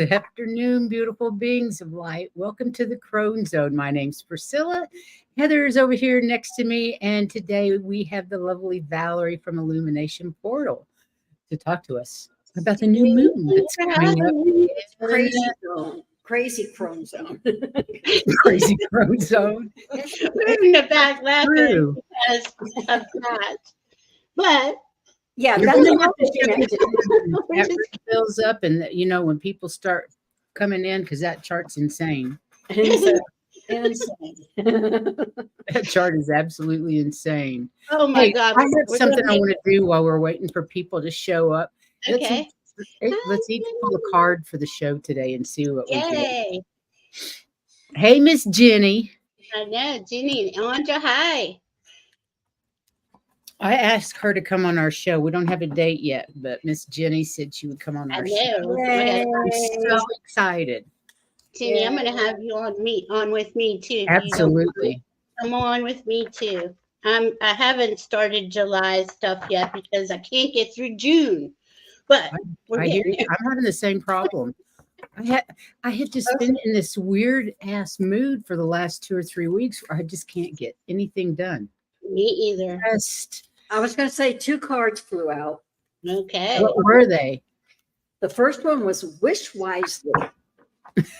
Good afternoon, beautiful beings of light. Welcome to the Crone Zone. My name's Priscilla. Heather is over here next to me, and today we have the lovely Valerie from Illumination Portal to talk to us about the new moon that's coming up. It's crazy zone. Crazy Crone Zone. Crazy Crone Zone. We're in the back laughing because of that. But yeah, You're that's gonna another have to thing. show me that fills up, and when people start coming in, because that chart's insane. Insane. That chart is absolutely insane. oh my Hey, God, I have we're something gonna I want to do while we're waiting for people to show up. okay. Let's each pull a card for the show today and see what we get. Yay! Hey, Miss Jenny. I know, Jenny and Andra. Hi. I asked her to come on our show. We don't have a date yet, but Miss Jenny said she would come on I our show. know. I'm so excited. Jenny, I'm gonna have you on with me too. Absolutely. Come on with me too. I haven't started July stuff yet because I can't get through June. But I hear you. I'm having the same problem. I had just been in this weird ass mood for the last 2 or 3 weeks where I just can't get anything done. Me either. I was going to say 2 cards flew out. Okay. What were they? The first one was Wish Wisely.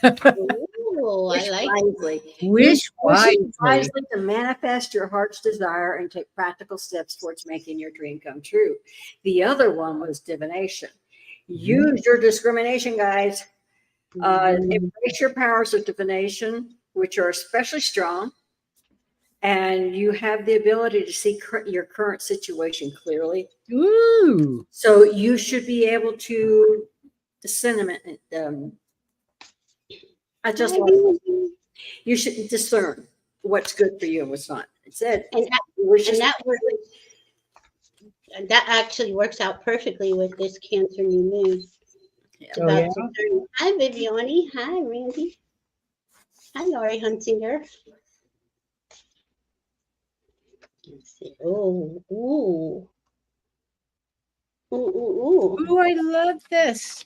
Ooh, I like wisely. Wish wisely to manifest your heart's desire and take practical steps towards making your dream come true. The other one was divination. Use your discrimination, guys. Embrace your powers of divination, which are especially strong. And you have the ability to see your current situation clearly. Ooh. So you should be able to discernment. I just like you should discern what's good for you and what's not. It said, that actually works out perfectly with this Cancer new moon. Oh, yeah? Hi, Viviani. Hi, Randy. Hi, Laurie Hunsinger. Let's see. Oh, ooh. Ooh, I love this.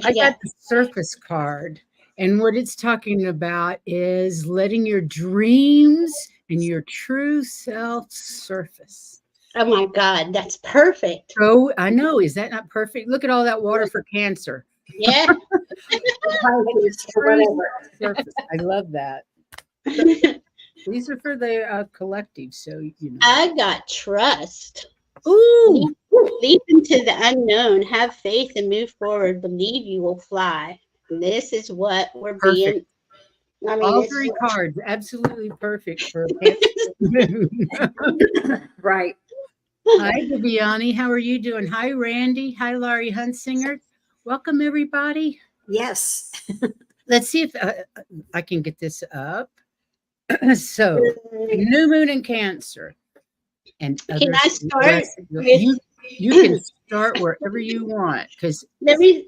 I got the surface card. And what it's talking about is letting your dreams and your true self surface. Oh my God, that's perfect. Oh, I know. Is that not perfect? Look at all that water for Cancer. Yeah. I love that. These are for the collective, so I got trust. Ooh. Leap into the unknown. Have faith and move forward. Believe you will fly. This is what we're perfect. being. I mean, all 3 cards, absolutely perfect for right. Hi, Viviani. How are you doing? Hi, Randy. Hi, Laurie Hunsinger. Welcome, everybody. Yes. Let's see if I can get this up. So, new moon in Cancer. And can I start? You can start wherever you want, because let me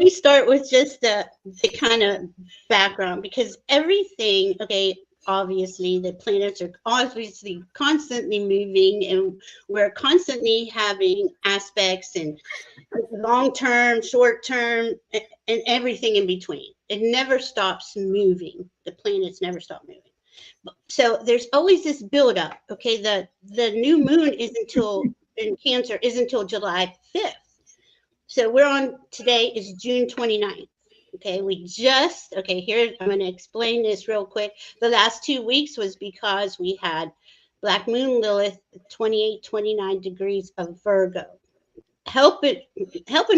start with just the kind of background, because everything, obviously the planets are obviously constantly moving, and we're constantly having aspects and long-term, short-term, and everything in between. It never stops moving. The planets never stop moving. So there's always this buildup. The new moon in Cancer isn't until July 5th. So today is June 29th. Here, I'm going to explain this real quick. The last 2 weeks was because we had Black Moon Lilith, 28, 29 degrees of Virgo, helping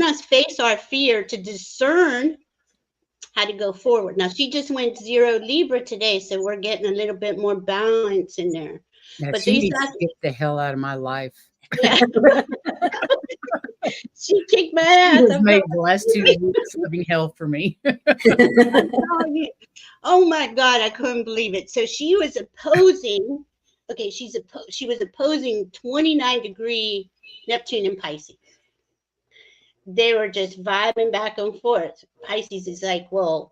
us face our fear to discern how to go forward. Now, she just went 0 Libra today, so we're getting a little bit more balance in there. Now, but she needs to get the hell out of my life. Yeah. She kicked my ass. She was made the last 2 weeks living hell for me. Oh my God, I couldn't believe it. So she was opposing. She was opposing 29-degree Neptune in Pisces. They were just vibing back and forth. Pisces is like, well,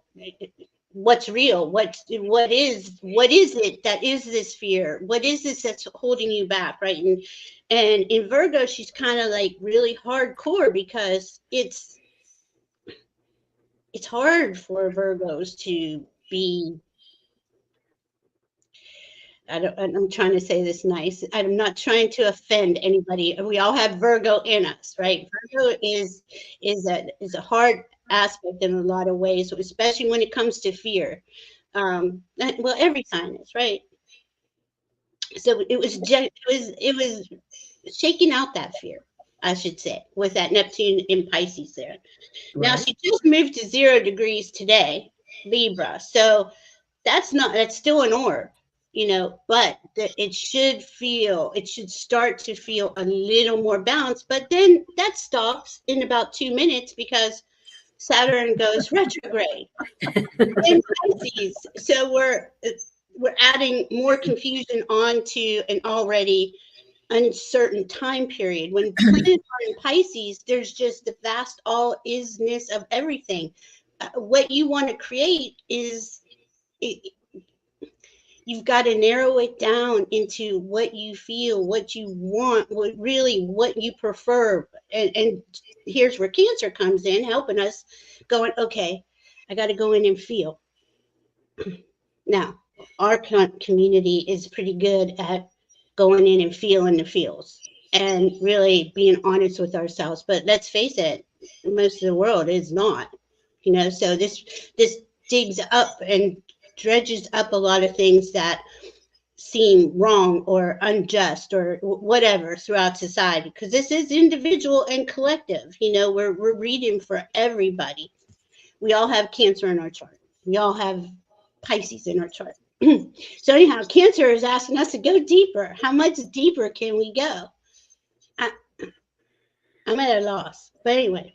what's real? What is it that is this fear? What is this that's holding you back, right? And in Virgo, she's kind of like really hardcore, because it's it's hard for Virgos to be, I'm trying to say this nice. I'm not trying to offend anybody. We all have Virgo in us, right? Virgo is a hard aspect in a lot of ways, especially when it comes to fear. Well, every sign is, right? So it was shaking out that fear, I should say, with that Neptune in Pisces there. Now Right. she just moved to 0 degrees today, Libra. So that's still an orb, but it should start to feel a little more balanced. But then that stops in about 2 minutes because Saturn goes retrograde in Pisces. So we're adding more confusion onto an already uncertain time period. When planets are in Pisces, there's just the vast all isness of everything. What you want to create is it, you've got to narrow it down into what you feel, what you want, what you prefer. And here's where Cancer comes in, helping us going, okay, I got to go in and feel. Now, our community is pretty good at going in and feeling the feels and really being honest with ourselves. But let's face it, most of the world is not, so this digs up and dredges up a lot of things that seem wrong or unjust or whatever throughout society, because this is individual and collective. We're reading for everybody. We all have Cancer in our chart. We all have Pisces in our chart. So anyhow, Cancer is asking us to go deeper. How much deeper can we go? I'm at a loss. But anyway,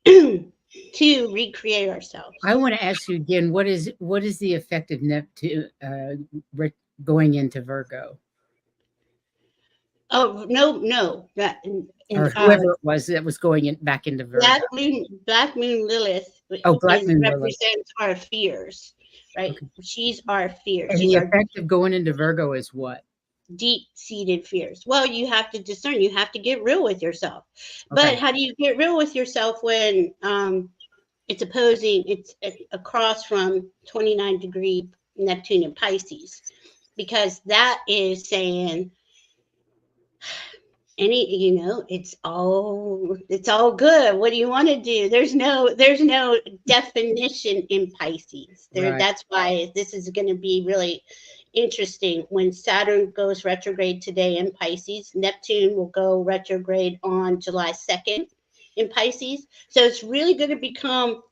to recreate ourselves. I want to ask you again, what is the effect of Neptune going into Virgo? Oh, no. Or whoever it was that was going back into Virgo. Black Moon Lilith Black Moon Lilith represents our fears, right? Okay. She's our fears. And the effect of going into Virgo is what? Deep-seated fears. Well, you have to discern. You have to get real with yourself. Okay. But how do you get real with yourself when it's across from 29-degree Neptune in Pisces? Because that is saying it's all good. What do you want to do? There's no definition in Pisces there. Right. That's why this is going to be really interesting. When Saturn goes retrograde today in Pisces, Neptune will go retrograde on July 2nd in Pisces. So it's really going to become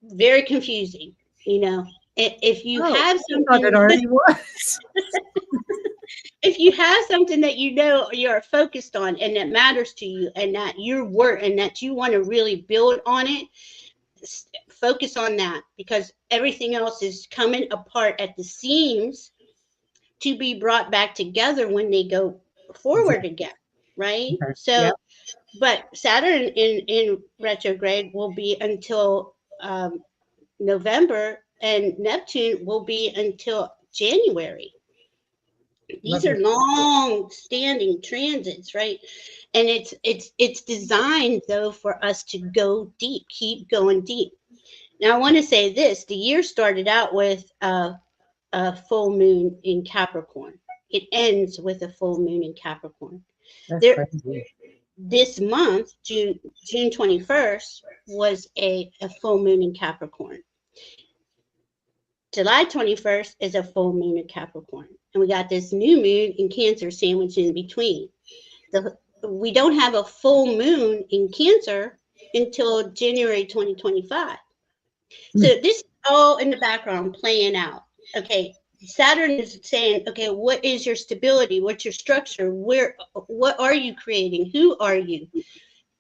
very confusing. If you have something, I thought it already was. If you have something that you're focused on and that matters to you and that your work and that you want to really build on it, focus on that, because everything else is coming apart at the seams to be brought back together when they go forward again, right? Okay. So, but Saturn in retrograde will be until November, and Neptune will be until January. These are long-standing transits, right? And it's designed, though, for us to go deep, keep going deep. Now, I want to say this. The year started out with a full moon in Capricorn. It ends with a full moon in Capricorn. That's crazy. This month, June 21st, was a full moon in Capricorn. July 21st is a full moon in Capricorn. And we got this new moon in Cancer sandwiched in between. We don't have a full moon in Cancer until January 2025. So this is all in the background playing out. Okay, Saturn is saying, okay, what is your stability? What's your structure? What are you creating? Who are you?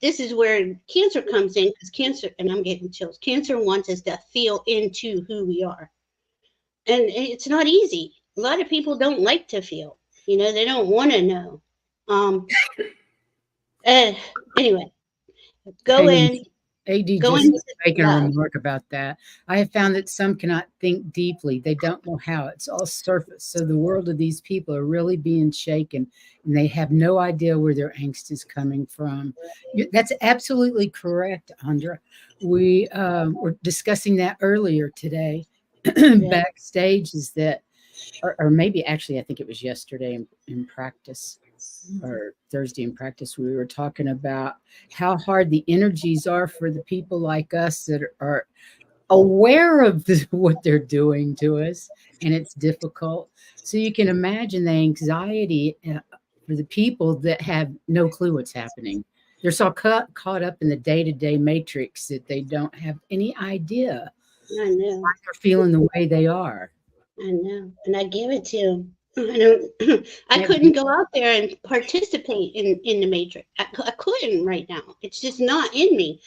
This is where Cancer comes in, because Cancer, and I'm getting chills, Cancer wants us to feel into who we are. And it's not easy. A lot of people don't like to feel, they don't want to know. Anyway, go in. AD just making a remark about that. I have found that some cannot think deeply. They don't know how. It's all surface. So the world of these people are really being shaken, and they have no idea where their angst is coming from. That's absolutely correct, Andra. We were discussing that earlier today Yeah. backstage. Is that, or maybe actually, I think it was yesterday in practice or Thursday in practice, we were talking about how hard the energies are for the people like us that are aware of what they're doing to us, and it's difficult. So you can imagine the anxiety for the people that have no clue what's happening. They're so caught up in the day-to-day matrix that they don't have any idea I know. why they're feeling the way they are. I know, and I give it to him. I don't. I And couldn't go out there and participate in the matrix. I couldn't right now. It's just not in me.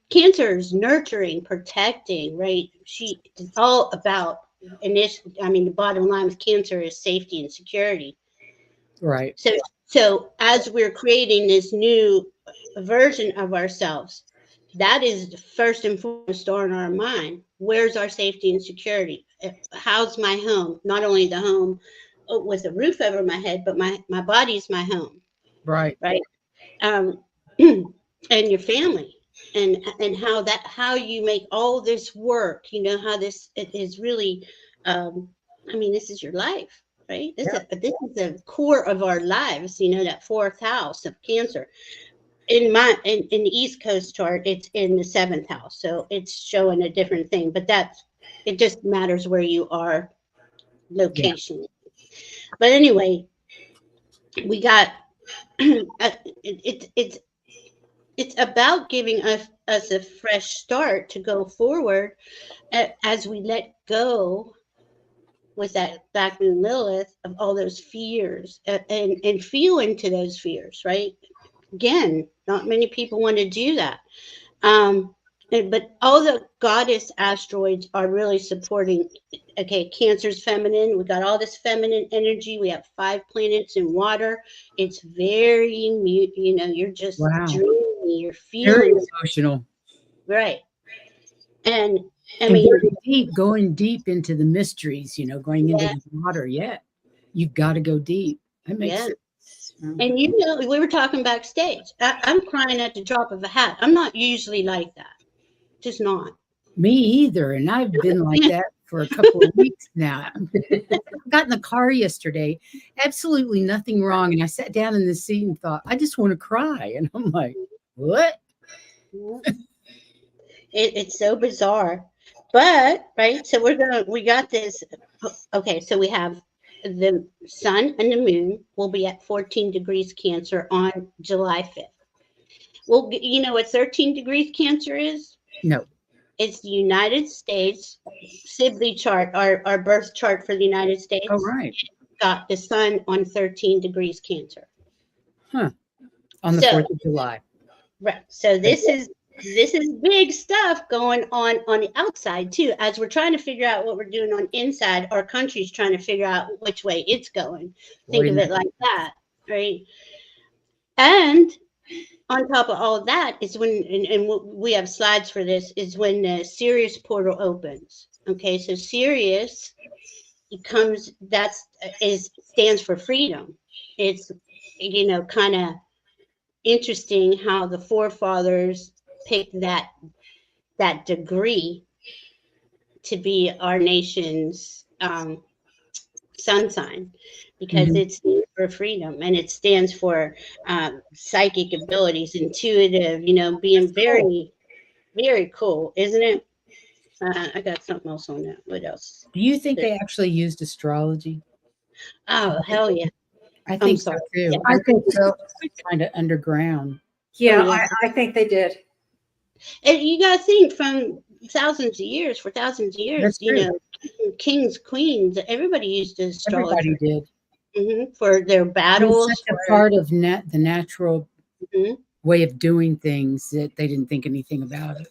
Cancer is nurturing, protecting, right? It's all about. And this, I mean, the bottom line with cancer is safety and security. right, So, so as we're creating this new version of ourselves, that is first and foremost on our mind. Where's our safety and security? How's my home? Not only the home with a roof over my head, but my body's my home, right. right? Um, and your family, and how you make all this work. You know how this it is really. I mean, this is your life, right? Yeah. This is the core of our lives. You know, that fourth house of Cancer in the East Coast chart, it's in the seventh house, so it's showing a different thing. But it just matters where you are, Yeah. location. But anyway, we got it's it's about giving us a fresh start to go forward as we let go with that Black Moon Lilith of all those fears and feel into those fears, right? Again, not many people want to do that. But all the goddess asteroids are really supporting. Okay, Cancer's feminine. We got all this feminine energy. We have 5 planets in water. It's very, you know, you're just Wow. dreamy. You're Very feeling emotional right. And I and mean, very deep, going deep into the mysteries, going into yeah, the water. Yeah. You've got to go deep. That makes yeah. it. Mm. And you know, we were talking backstage. I'm crying at the drop of a hat. I'm not usually like that. Just not. Me either. And I've been like that for a couple of weeks now. I got in the car yesterday, absolutely nothing wrong. And I sat down in the seat and thought, I just want to cry. And I'm like, what? It's so bizarre. But right, so we got this. Okay, so we have the sun and the moon will be at 14 degrees Cancer on July 5th. Well, you know what 13 degrees Cancer is? No. It's the United States Sibley chart, our birth chart for the United Oh, States. right. Got the sun on 13 degrees Cancer. Huh. On the So 4th of July. right. So this is big stuff going on the outside too. As we're trying to figure out what we're doing on inside, our country's trying to figure out which way it's going. Think of it like that, right? And on top of all of that is when, and we have slides for this, is when the Sirius portal opens. Okay, so Sirius becomes stands for freedom. It's kind of interesting how the forefathers picked that degree to be our nation's sun sign, because Mhm. it stands for freedom, and it stands for psychic abilities, intuitive, being very, very cool, isn't it? I got something else on that. What else? Do you think they actually used astrology? Oh, hell yeah. I I'm think so sorry. too. Yeah. I think so. Kind of underground. Yeah, Oh, yeah. I think they did. And you got to think, from for thousands of years, That's true. kings, queens, everybody used astrology. Everybody did. For their It was battles. such a part of the natural Mhm. way of doing things that they didn't think anything about it.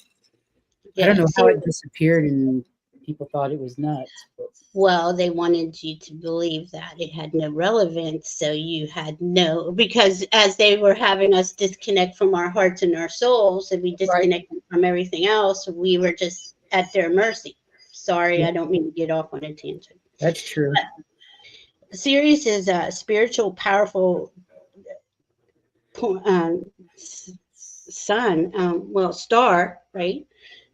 I don't Yeah. know how See, it disappeared and people thought it was nuts. But well, they wanted you to believe that it had no relevance, so you had because as they were having us disconnect from our hearts and our souls, and we right. disconnected from everything else, we were just at their mercy. Sorry, Yeah, I don't mean to get off on a tangent. that's true. Sirius is a spiritual, powerful sun, star, right?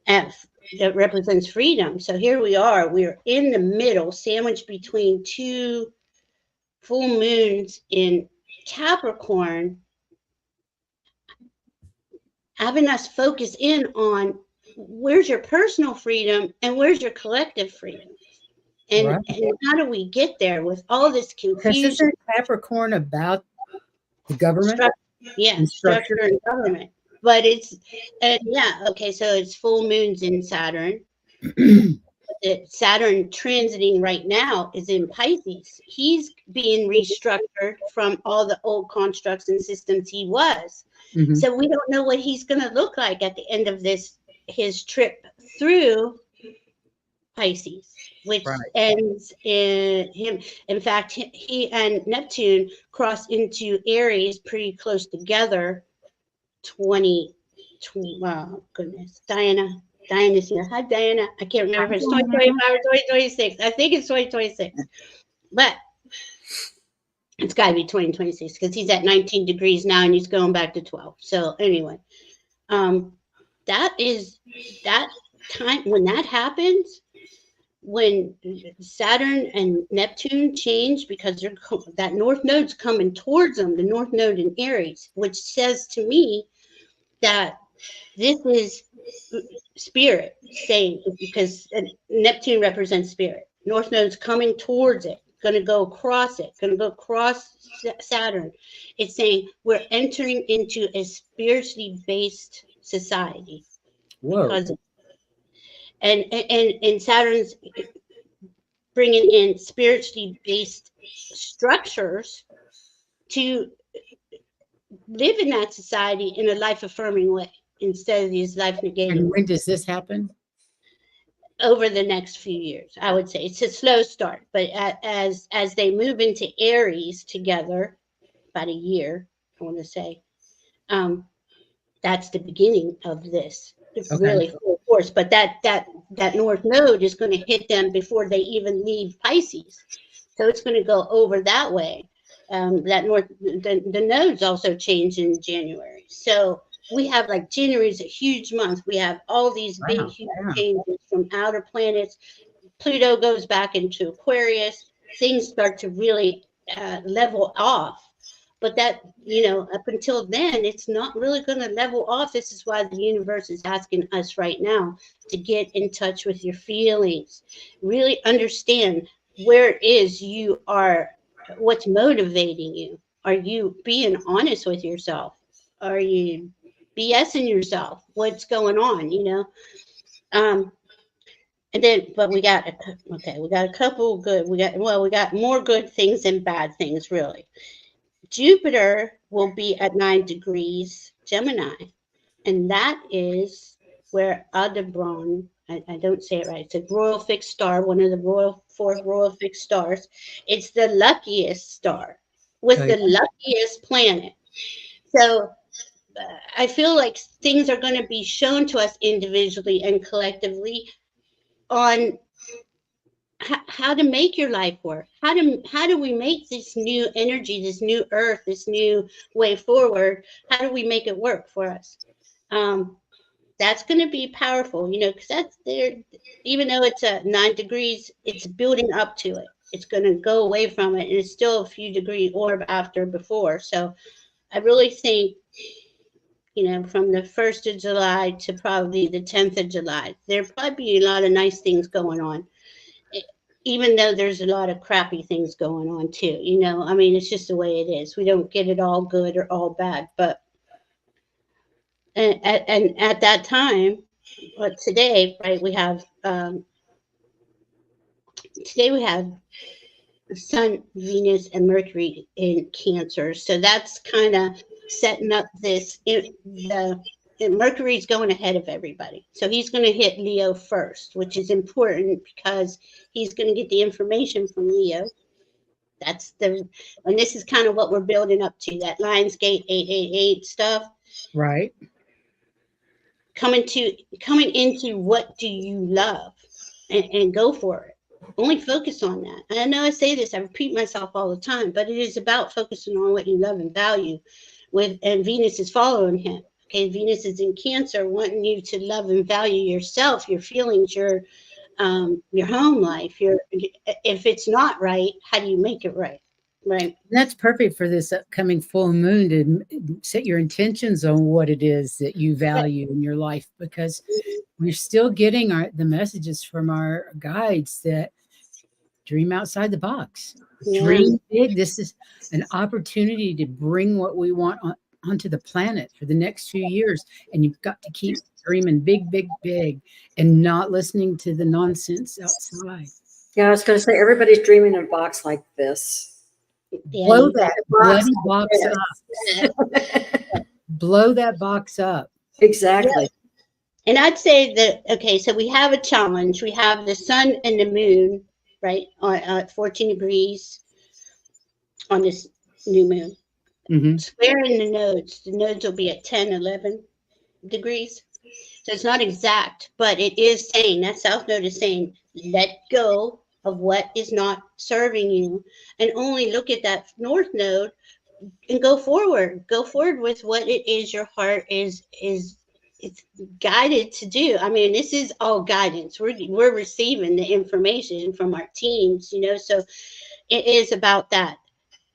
That represents freedom. So here we are. We're in the middle, sandwiched between two full moons in Capricorn, having us focus in on where's your personal freedom and where's your collective freedom. And how do we get there with all this Because confusion? isn't Capricorn about the government? Structure and government. But it's, so it's full moons in Saturn. Saturn transiting right now is in Pisces. He's being restructured from all the old constructs and systems he was. So we don't know what he's going to look like at the end of his trip through Pisces, which ends in him. In fact, he and Neptune cross into Aries pretty close together. 20, goodness, Diana's here. Hi, Diana. I can't remember if it's 2025 or 2026. I think it's 2026, but it's got to be 2026 because he's at 19 degrees now and he's going back to 12. So anyway, that is that time when that happens, when Saturn and Neptune change, because that North Node's coming towards them, the North Node in Aries, which says to me that this is spirit saying, because Neptune represents spirit. North Node's coming towards it, going to go across it, going to go across Saturn. It's saying we're entering into a spiritually based society. Whoa. Because and Saturn's bringing in spiritually based structures to live in that society in a life affirming way instead of these life negating. And when does this happen? Over the next few years, I would say. It's a slow start, but as they move into Aries together, about a year, I want to say, that's the beginning of this. It's really full force. But that North Node is going to hit them before they even leave Pisces, so it's going to go over that way. The nodes also change in January, so we have like January is a huge month. We have all these big huge changes from outer planets. Pluto goes back into Aquarius. Things start to really level off. But that, up until then, it's not really going to level off. This is why the universe is asking us right now to get in touch with your feelings. Really understand where it is you are, what's motivating you. Are you being honest with yourself? Are you BSing yourself? What's going on, And then, but we got a couple good, we got more good things than bad things, really. Jupiter will be at 9 degrees Gemini, and that is where Aldebaran, I don't say it right, it's a royal fixed star, one of the four royal fixed stars. It's the luckiest star with the luckiest planet. So I feel like things are going to be shown to us individually and collectively on how to make your life work. How do we make this new energy, this new earth, this new way forward? How do we make it work for us? That's going to be powerful, because that's there. Even though it's at 9 degrees, it's building up to it. It's going to go away from it, and it's still a few degree orb before. So I really think, from the 1st of July to probably the 10th of July, there'll probably be a lot of nice things going on. Even though there's a lot of crappy things going on too, I mean, it's just the way it is. We don't get it all good or all bad, but and at that time, but today, right, we have Sun, Venus, and Mercury in Cancer, so that's kind of setting up this. Mercury's going ahead of everybody. So he's going to hit Leo first, which is important because he's going to get the information from Leo. And this is kind of what we're building up to, that Lionsgate 888 stuff. Right. Coming into what do you love and go for it. Only focus on that. And I know I say this, I repeat myself all the time, but it is about focusing on what you love and value and Venus is following him. Okay, Venus is in Cancer, wanting you to love and value yourself, your feelings, your home life. If it's not right, how do you make it right? Right. And that's perfect for this upcoming full moon to set your intentions on what it is that you value in your life, because we're still getting the messages from our guides that dream outside the box, Yeah. dream big. This is an opportunity to bring what we want onto the planet for the next few years. And you've got to keep dreaming big, big, big, and not listening to the nonsense outside. Yeah, I was going to say, everybody's dreaming in a box like this. Yeah, Blow you that bloody box up. Blow that box up. Exactly. And I'd say that, okay, so we have a challenge. We have the sun and the moon, right, at 14 degrees on this new moon. Mhm. Square in the nodes. The nodes will be at 10, 11 degrees. So it's not exact, but it is saying, that south node is saying, let go of what is not serving you and only look at that north node and go forward. Go forward with what it is your heart is it's guided to do. I mean, this is all guidance. We're receiving the information from our teams, you know, so it is about that.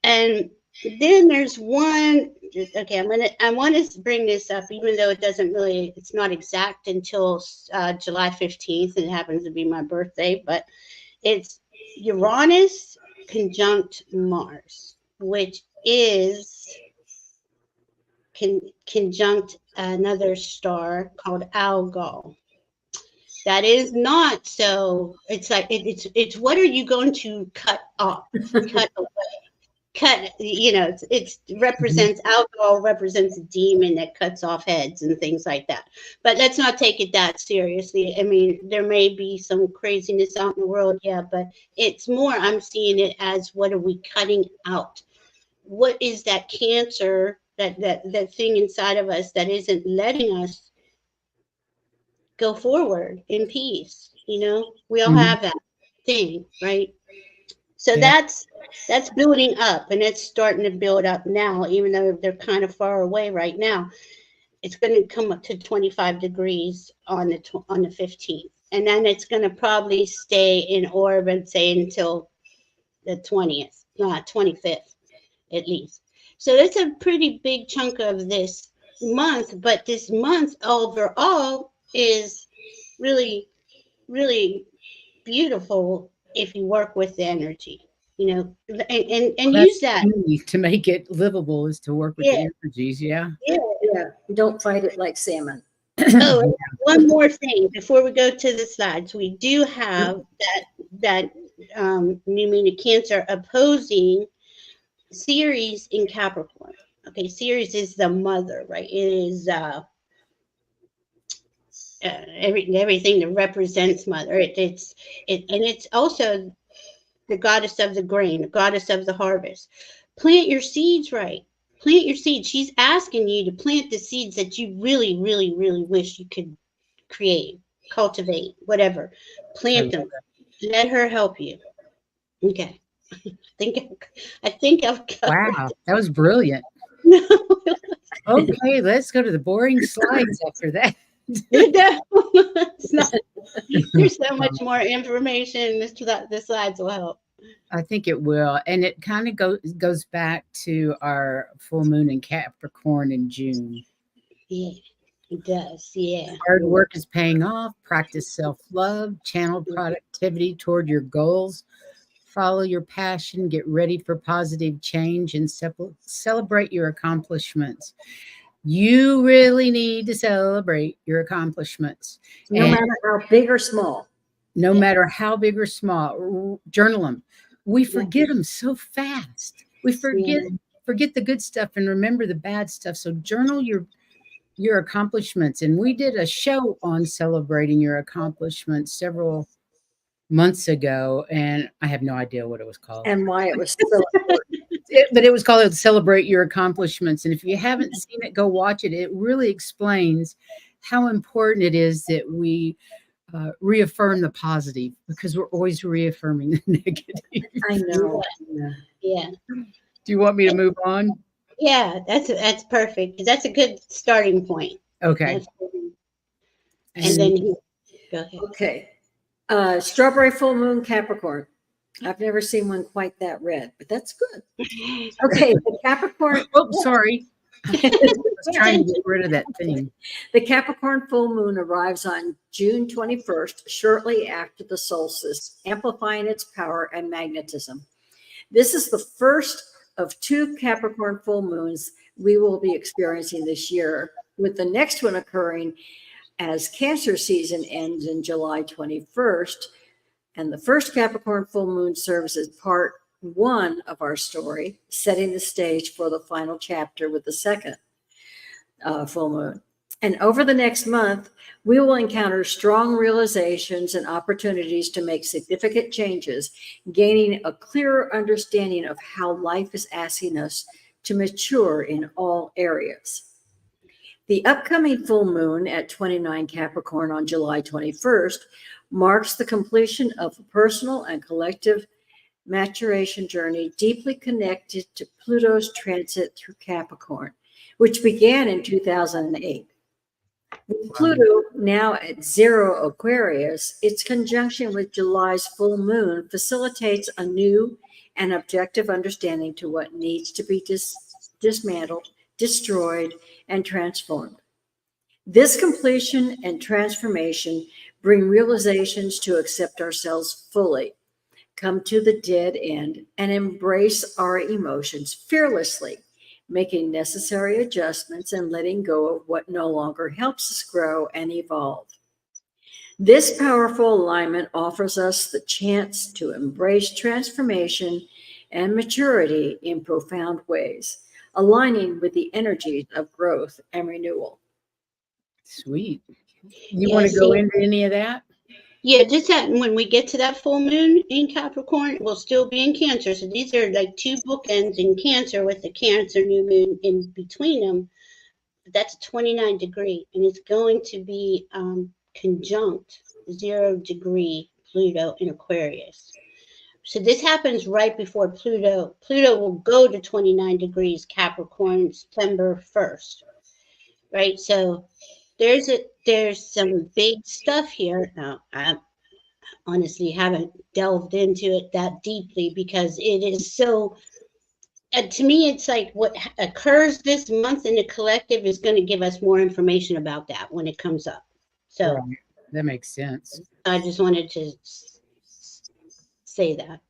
And then there's one, okay, I want to bring this up, even though it's not exact until July 15th, and it happens to be my birthday, but it's Uranus conjunct Mars, which is conjunct another star called Algol. That is not so. It's like it's what are you going to cut off, cut away, cut? You know, it's represents alcohol represents a demon that cuts off heads and things like that. But let's not take it that seriously. I mean, there may be some craziness out in the world, yeah, but it's more. I'm seeing it as what are we cutting out? What is that cancer? That thing inside of us that isn't letting us go forward in peace. You know, we all have that thing, right? So Yeah. that's building up, and it's starting to build up now, even though they're kind of far away right now. It's going to come up to 25 degrees on the 15th, and then it's going to probably stay in orbit, say, until the 20th, not 25th at least. So it's a pretty big chunk of this month, but this month overall is really, really beautiful if you work with the energy, you know, and That's use that. key to make it livable, is to work with Yeah, the energies. Yeah. yeah. Yeah. Don't fight it like salmon. Oh, and one more thing before we go to the slides. We do have that new moon of Cancer opposing Ceres in Capricorn. Okay, Ceres is the mother, right? It is everything that represents mother. And it's also the goddess of the grain, the goddess of the harvest. Plant your seeds right. Plant your seeds. She's asking you to plant the seeds that you really, really, really wish you could create, cultivate, whatever. Plant them. Let her help you. Okay. I think I've covered. Wow, that was brilliant. No, Okay, let's go to the boring slides after that. it's not. There's so much more information. The slides will help. I think it will, and it kind of goes back to our full moon in Capricorn in June. Yeah, it does. Yeah. Hard work is paying off. Practice self-love. Channel productivity toward your goals. Follow your passion. Get ready for positive change, and celebrate your accomplishments. You really need to celebrate your accomplishments. No matter how big or small. No matter how big or small, journal them. We forget them so fast. We forget the good stuff and remember the bad stuff. So journal your accomplishments. And we did a show on celebrating your accomplishments several months ago, and I have no idea what it was called and why it was so important. But it was called Celebrate Your Accomplishments. And if you haven't seen it, go watch it. It really explains how important it is that we reaffirm the positive, because we're always reaffirming the negative. I know. Yeah. Do you want me to move on? Yeah, that's perfect. That's a good starting point. Okay. That's good. And And then go ahead. Okay. Strawberry full moon Capricorn. I've never seen one quite that red, but that's good. Okay, the Capricorn. oh, sorry. I was trying to get rid of that thing. The Capricorn full moon arrives on June 21st, shortly after the solstice, amplifying its power and magnetism. This is the first of 2 Capricorn full moons we will be experiencing this year, with the next one occurring as Cancer season ends in July 21st. And the first Capricorn full moon serves as part 1 of our story, setting the stage for the final chapter with the second full moon. And over the next month, we will encounter strong realizations and opportunities to make significant changes, gaining a clearer understanding of how life is asking us to mature in all areas. The upcoming full moon at 29 Capricorn on July 21st marks the completion of a personal and collective maturation journey deeply connected to Pluto's transit through Capricorn, which began in 2008. With Pluto now at 0 Aquarius, its conjunction with July's full moon facilitates a new and objective understanding to what needs to be dismantled, destroyed, and transformed. This completion and transformation bring realizations to accept ourselves fully, come to the dead end, and embrace our emotions fearlessly, making necessary adjustments and letting go of what no longer helps us grow and evolve. This powerful alignment offers us the chance to embrace transformation and maturity in profound ways, aligning with the energies of growth and renewal. Sweet. You Yeah, want to go see, into any of that? yeah, just that when we get to that full moon in Capricorn, we'll still be in Cancer. So these are like 2 bookends in Cancer with the Cancer new moon in between them. That's 29 degree, and it's going to be conjunct 0 degree Pluto in Aquarius. So this happens right before Pluto. Pluto will go to 29 degrees Capricorn September 1st, right? So there's some big stuff here. Now, I honestly haven't delved into it that deeply because it is so. To me, it's like what occurs this month in the collective is going to give us more information about that when it comes up. So Right. That makes sense. I just wanted to say that.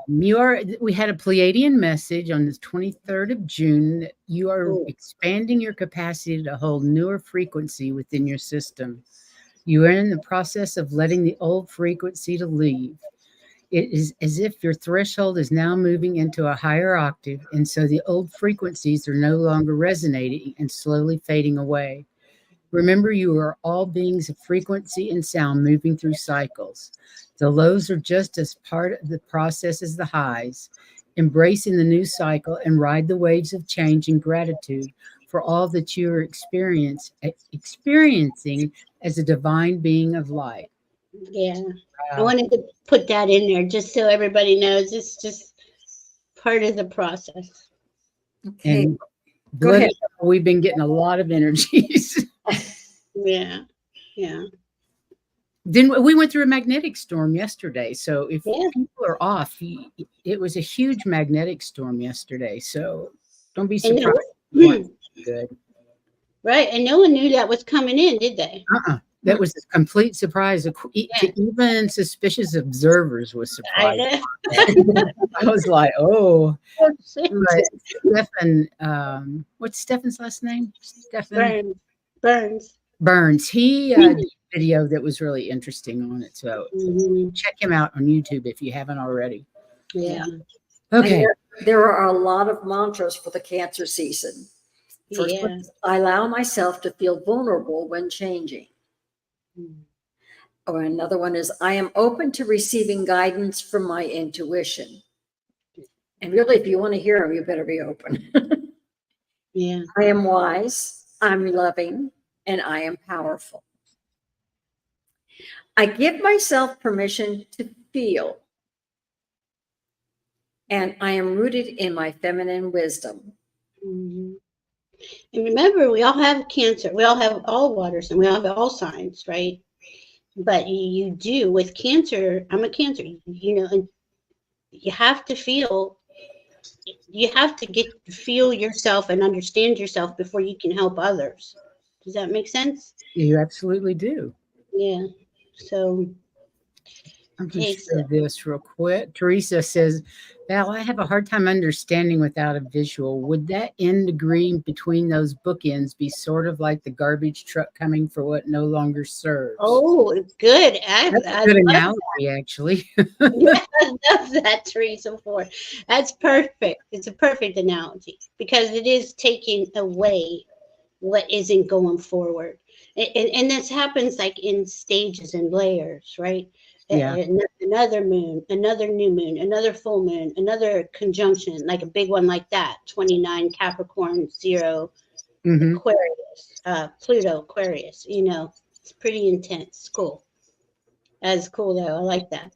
We had a Pleiadian message on the 23rd of June that you are Oh, expanding your capacity to hold newer frequency within your system. You are in the process of letting the old frequency to leave. It is as if your threshold is now moving into a higher octave, and so the old frequencies are no longer resonating and slowly fading away. Remember, you are all beings of frequency and sound moving through cycles. The lows are just as part of the process as the highs. Embracing the new cycle and ride the waves of change in gratitude for all that you are experiencing as a divine being of light. yeah. I wanted to put that in there just so everybody knows it's just part of the process. Okay, And go let ahead. us know, we've been getting a lot of energies. Yeah. Yeah. Then we went through a magnetic storm yesterday. So if Yeah. people are off, it was a huge magnetic storm yesterday. So don't be And surprised. no, Good. right. And no one knew that was coming in, did they? That was a complete surprise. To even suspicious observers was I surprised. know. I was like, oh. Oh, shit. But Stephen, what's Stephen's last name? Stephen Burns. Burns. He did a video that was really interesting on it. So Mhm. check him out on YouTube if you haven't already. Yeah. Okay. There are a lot of mantras for the Cancer season. First Yeah. one is, I allow myself to feel vulnerable when changing. Or another one is, I am open to receiving guidance from my intuition. And really, if you want to hear them, you better be open. Yeah. I am wise, I'm loving, and I am powerful. I give myself permission to feel. and I am rooted in my feminine wisdom. Mhm. And remember, we all have cancer. We all have all waters and we all have all signs, right? But you do with cancer. I'm a cancer, and you have to feel, you have to feel yourself and understand yourself before you can help others. Does that make sense? You absolutely do. Yeah. So, I'm going to okay, so share this real quick. Teresa says, Val, I have a hard time understanding without a visual. Would that end green between those bookends be sort of like the garbage truck coming for what no longer serves? oh, good. That's a I good love analogy, actually. Yeah, I love that, Teresa Ford. That's perfect. It's a perfect analogy because it is taking away what isn't going forward. And this happens like in stages and layers, right? Yeah. Another moon, another new moon, another full moon, another conjunction, like a big one like that, 29 Capricorn, 0 Hmm. Aquarius, Pluto, Aquarius, it's pretty intense. Cool. That's cool though. I like that.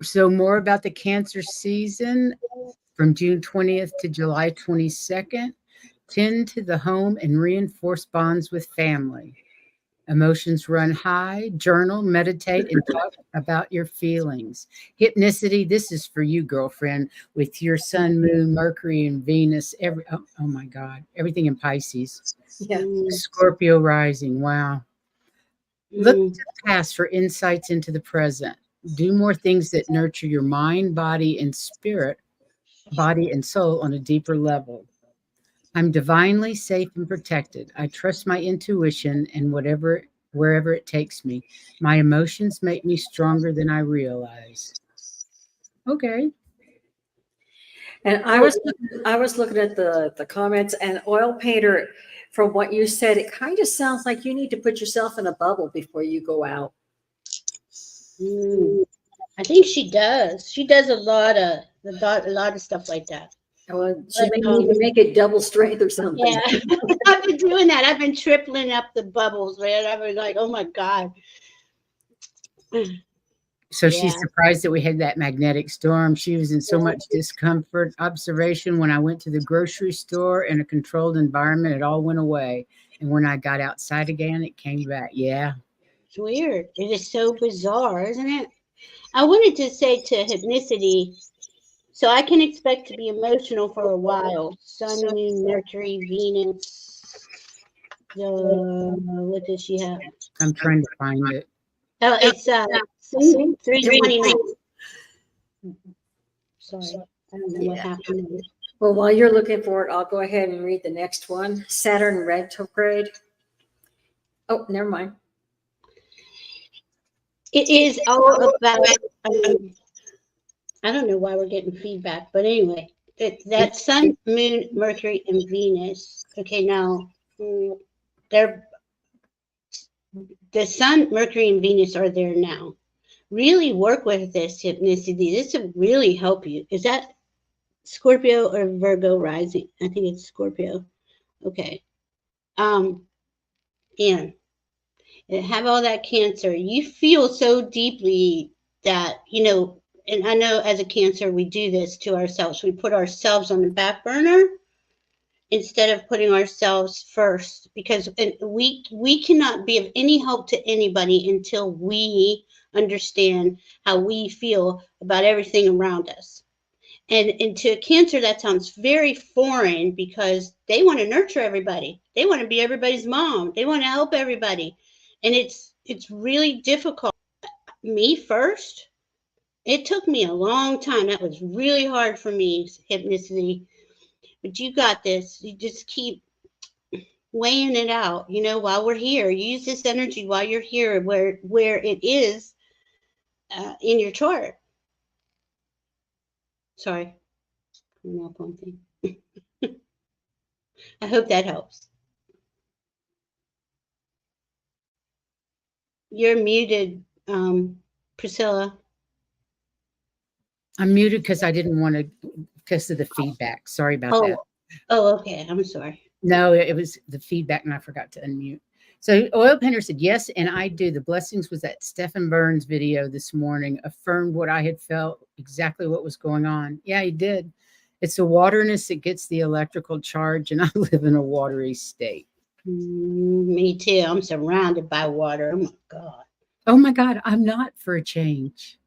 So, more about the Cancer season from June 20th to July 22nd. Tend to the home and reinforce bonds with family. Emotions run high. Journal, meditate, and talk about your feelings. Hypnicity, this is for you, girlfriend, with your sun, moon, Mercury, and Venus. Oh my God, everything in Pisces. Yeah. Mm, Scorpio rising. Wow. Look to mm. the past for insights into the present. Do more things that nurture your mind, body, and spirit, body and soul on a deeper level. I'm divinely safe and protected. I trust my intuition and wherever it takes me. My emotions make me stronger than I realize. Okay. And I was looking at the comments, and oil painter, from what you said, it kind of sounds like you need to put yourself in a bubble before you go out. Mm. I think she does. She does a lot of stuff like that. Well, she may But, need to make it double strength or something. yeah, I've been doing that. I've been tripling up the bubbles, man. I've been like, oh my God. So she's Yeah. surprised that we had that magnetic storm. She was in so much discomfort. Observation, when I went to the grocery store in a controlled environment, it all went away. And when I got outside again, it came back. Yeah. It's weird. It is so bizarre, isn't it? I wanted to say to hypnicity, so I can expect to be emotional for a while. Sun, Moon, Mercury, Venus. What does she have? I'm trying to find it. Oh, it's see, 329. Sorry, I don't know what Yeah. happened there. Well, while you're looking for it, I'll go ahead and read the next one. Saturn retrograde. Oh, never mind. It is all about. I don't know why we're getting feedback, but anyway, that Sun, Moon, Mercury, and Venus. Okay, now they're the Sun, Mercury, and Venus are there now. Really work with this hypnicity. This will really help you. Is that Scorpio or Virgo rising? I think it's Scorpio. Okay. And have all that Cancer. You feel so deeply that, and I know as a Cancer, we do this to ourselves. We put ourselves on the back burner instead of putting ourselves first, because we cannot be of any help to anybody until we understand how we feel about everything around us. And to a Cancer, that sounds very foreign because they want to nurture everybody. They want to be everybody's mom. They want to help everybody. And it's really difficult. Me first, it took me a long time. That was really hard for me, hypnicity. But you got this. You just keep weighing it out, while we're here. Use this energy while you're here where it is in your chart. Sorry. I'm up on thing. I hope that helps. You're muted, Priscilla. I'm muted because I didn't want to, because of the feedback. Sorry about that. Oh, okay. I'm sorry. No, it was the feedback and I forgot to unmute. So Oil Painter said, yes, and I do. The blessings was that Stephen Burns video this morning affirmed what I had felt, exactly what was going on. Yeah, he did. It's the waterness that gets the electrical charge, and I live in a watery state. Me too. I'm surrounded by water. Oh my God. Oh my God, I'm not for a change.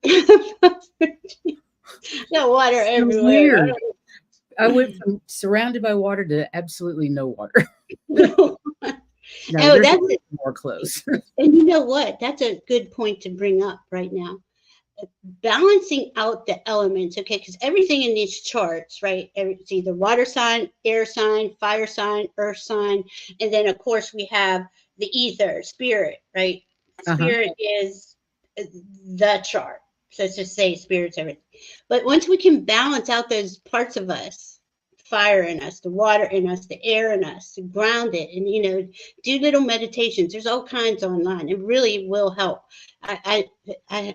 No water So everywhere. weird. I went from surrounded by water to absolutely no water. No. No, Oh, there's that's more close. and you know what? That's a good point to bring up right now. Balancing out the elements, okay? Because everything in these charts, right? It's either water sign, air sign, fire sign, earth sign, and then of course we have the ether, spirit, right? Uh-huh. Spirit is the chart. So let's just say spirit's everything. But once we can balance out those parts of us, fire in us, the water in us, the air in us, ground it, and do little meditations. There's all kinds online. It really will help. I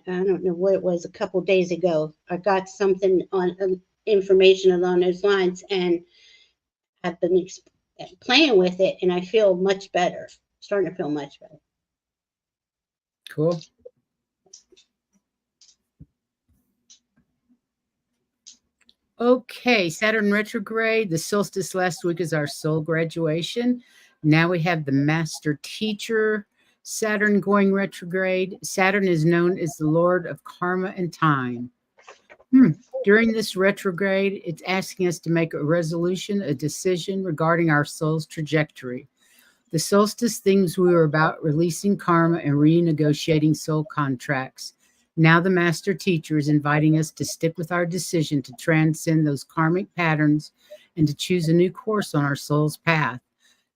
don't know what it was a couple days ago. I got something on information along those lines, and I've been playing with it, and I feel much better. Starting to feel much better. Cool. Okay, Saturn retrograde. The solstice last week is our soul graduation. Now we have the master teacher, Saturn going retrograde. Saturn is known as the Lord of karma and time. During this retrograde, it's asking us to make a resolution, a decision regarding our soul's trajectory. The solstice themes we were about releasing karma and renegotiating soul contracts. Now the master teacher is inviting us to stick with our decision to transcend those karmic patterns and to choose a new course on our soul's path.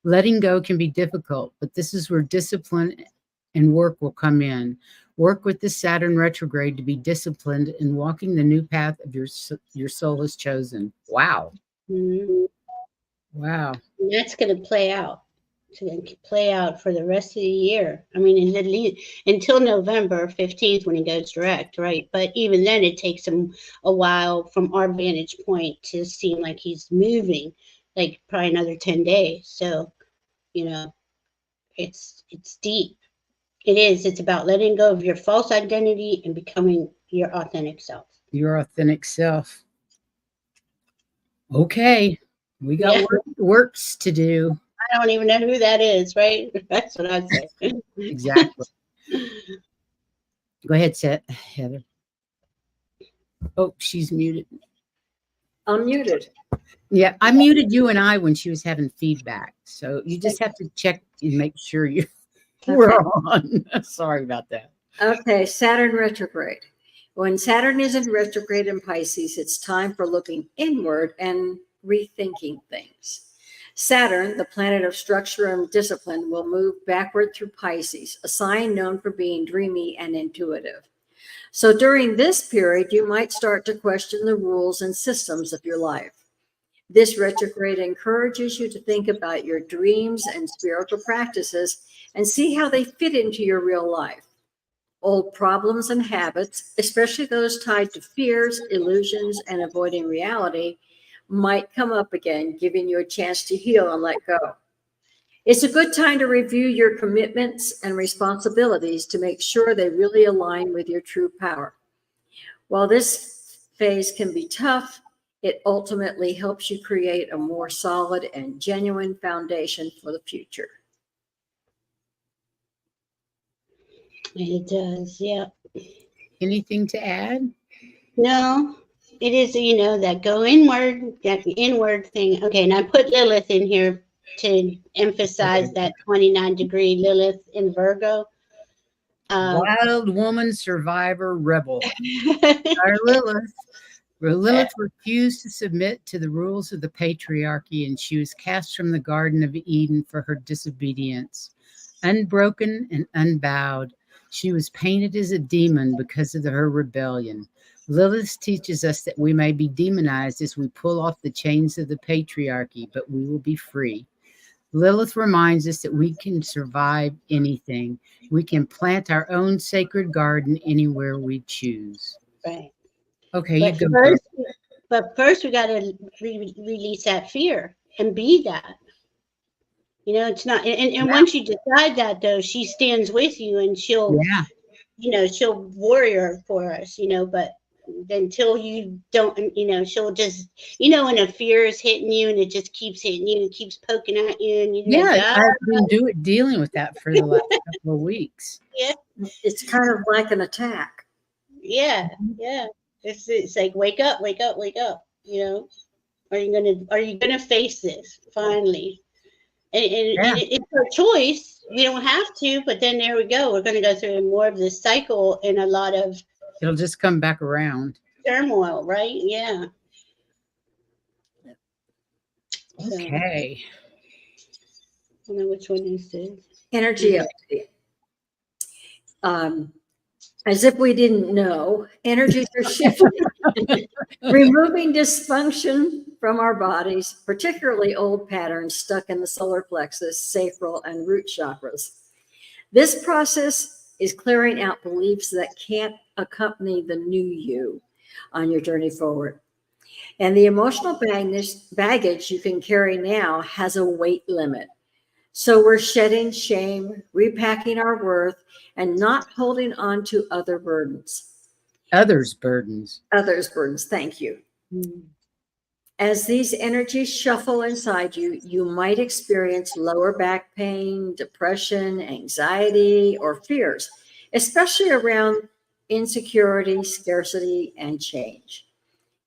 Letting go can be difficult, but this is where discipline and work will come in. Work with the Saturn retrograde to be disciplined in walking the new path of your soul has chosen. Wow. Mm-hmm. Wow. And that's going to play out. To play out for the rest of the year. I mean, at least until November 15th when he goes direct, right? But even then, it takes him a while from our vantage point to seem like he's moving, like probably another 10 days. So, it's deep. It is. It's about letting go of your false identity and becoming your authentic self. Your authentic self. Okay, we got works to do. I don't even know who that is, right? That's what I'd say. Exactly. Go ahead, Heather. Oh, she's muted. Unmuted. Yeah, I muted you and I when she was having feedback. So you just have to check and make sure you were on. Sorry about that. Okay, Saturn retrograde. When Saturn is in retrograde in Pisces, it's time for looking inward and rethinking things. Saturn, the planet of structure and discipline, will move backward through Pisces, a sign known for being dreamy and intuitive. So during this period, you might start to question the rules and systems of your life. This retrograde encourages you to think about your dreams and spiritual practices and see how they fit into your real life. Old problems and habits, especially those tied to fears, illusions, and avoiding reality, might come up again, giving you a chance to heal and let go. It's a good time to review your commitments and responsibilities to make sure they really align with your true power. While this phase can be tough, it ultimately helps you create a more solid and genuine foundation for the future. It does, yeah. Anything to add? No, it is, that go inward, that inward thing. Okay, and I put Lilith in here to emphasize that 29-degree Lilith in Virgo. Wild woman, survivor, rebel. Our Lilith refused to submit to the rules of the patriarchy, and she was cast from the Garden of Eden for her disobedience. Unbroken and unbowed, she was painted as a demon because of her rebellion. Lilith teaches us that we may be demonized as we pull off the chains of the patriarchy, but we will be free. Lilith reminds us that we can survive anything. We can plant our own sacred garden anywhere we choose. Right. Okay, but you go. First we got to release that fear and be that. It's not, and once you decide that, though, she stands with you, and Yeah. she'll warrior for us, but until you don't, she'll just, when a fear is hitting you and it just keeps hitting you and keeps poking at you, and you're like, Yeah. ah, I've been dealing with that for the last couple of weeks. yeah, It's kind of like an attack. yeah, yeah. It's like, wake up, wake up, wake up. Are you gonna face this finally? And Yeah. it's our choice. We don't have to, but then there we go. We're going to go through more of this cycle and a lot of It'll just come back around. turmoil, right? Yeah. Okay. I don't know which one this is. Energy update. As if we didn't know, energies are shifting, removing dysfunction from our bodies, particularly old patterns stuck in the solar plexus, sacral, and root chakras. This process is clearing out beliefs that can't accompany the new you on your journey forward. And the emotional baggage you can carry now has a weight limit. So we're shedding shame, repacking our worth, and not holding on to other burdens. Others' burdens. Others' burdens. Thank you. As these energies shuffle inside you, you might experience lower back pain, depression, anxiety, or fears, especially around insecurity, scarcity, and change.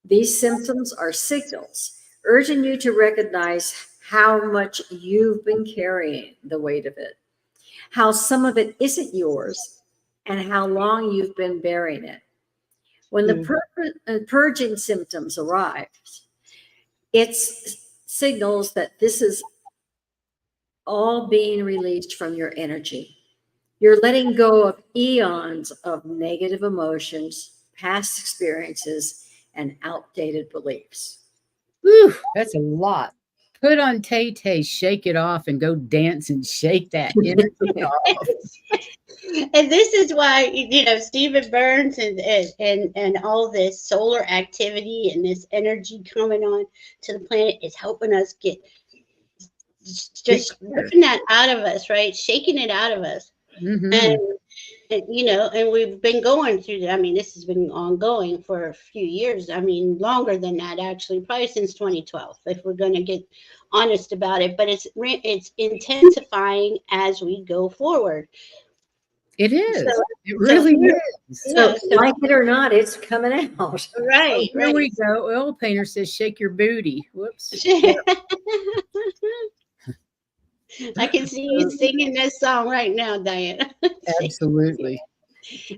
These symptoms are signals urging you to recognize how much you've been carrying the weight of it, how some of it isn't yours, and how long you've been bearing it. When the purging symptoms arrive, it signals that this is all being released from your energy. You're letting go of eons of negative emotions, past experiences, and outdated beliefs. Whew, that's a lot. Put on Tay-Tay, shake it off, and go dance and shake that energy off. And this is why, Stephen Burns and all this solar activity and this energy coming on to the planet is helping us get just ripping that out of us, right? Shaking it out of us. Mhm. And we've been going through that. I mean, this has been ongoing for a few years. I mean, longer than that, actually, probably since 2012, if we're going to get honest about it. But it's intensifying as we go forward. It is. So, It really is. So, like it or not, it's coming out. Right. Here we go. Oil painter says, "Shake your booty." Whoops. I can see you singing this song right now, Diana. Absolutely.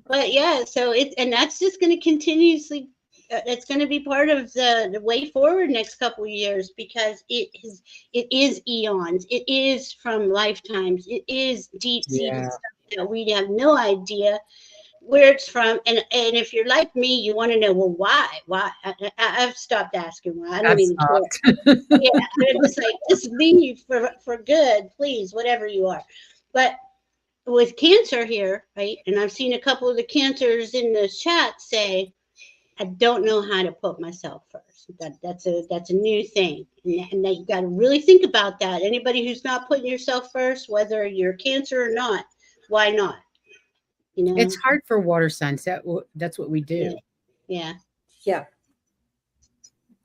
But yeah, so and that's just going to continuously. It's going to be part of the way forward next couple of years, because it is eons. It is from lifetimes. It is deep-seated stuff that we have no idea where it's from. And if you're like me, you want to know, well, why? I've stopped asking why. I don't even care. Yeah, I'm just like, just leave for good, please, whatever you are. But with cancer here, right? And I've seen a couple of the cancers in the chat say, I don't know how to put myself first. That's a new thing, and you got to really think about that. Anybody who's not putting yourself first, whether you're cancer or not, why not? It's hard for water signs. That's what we do. Yeah.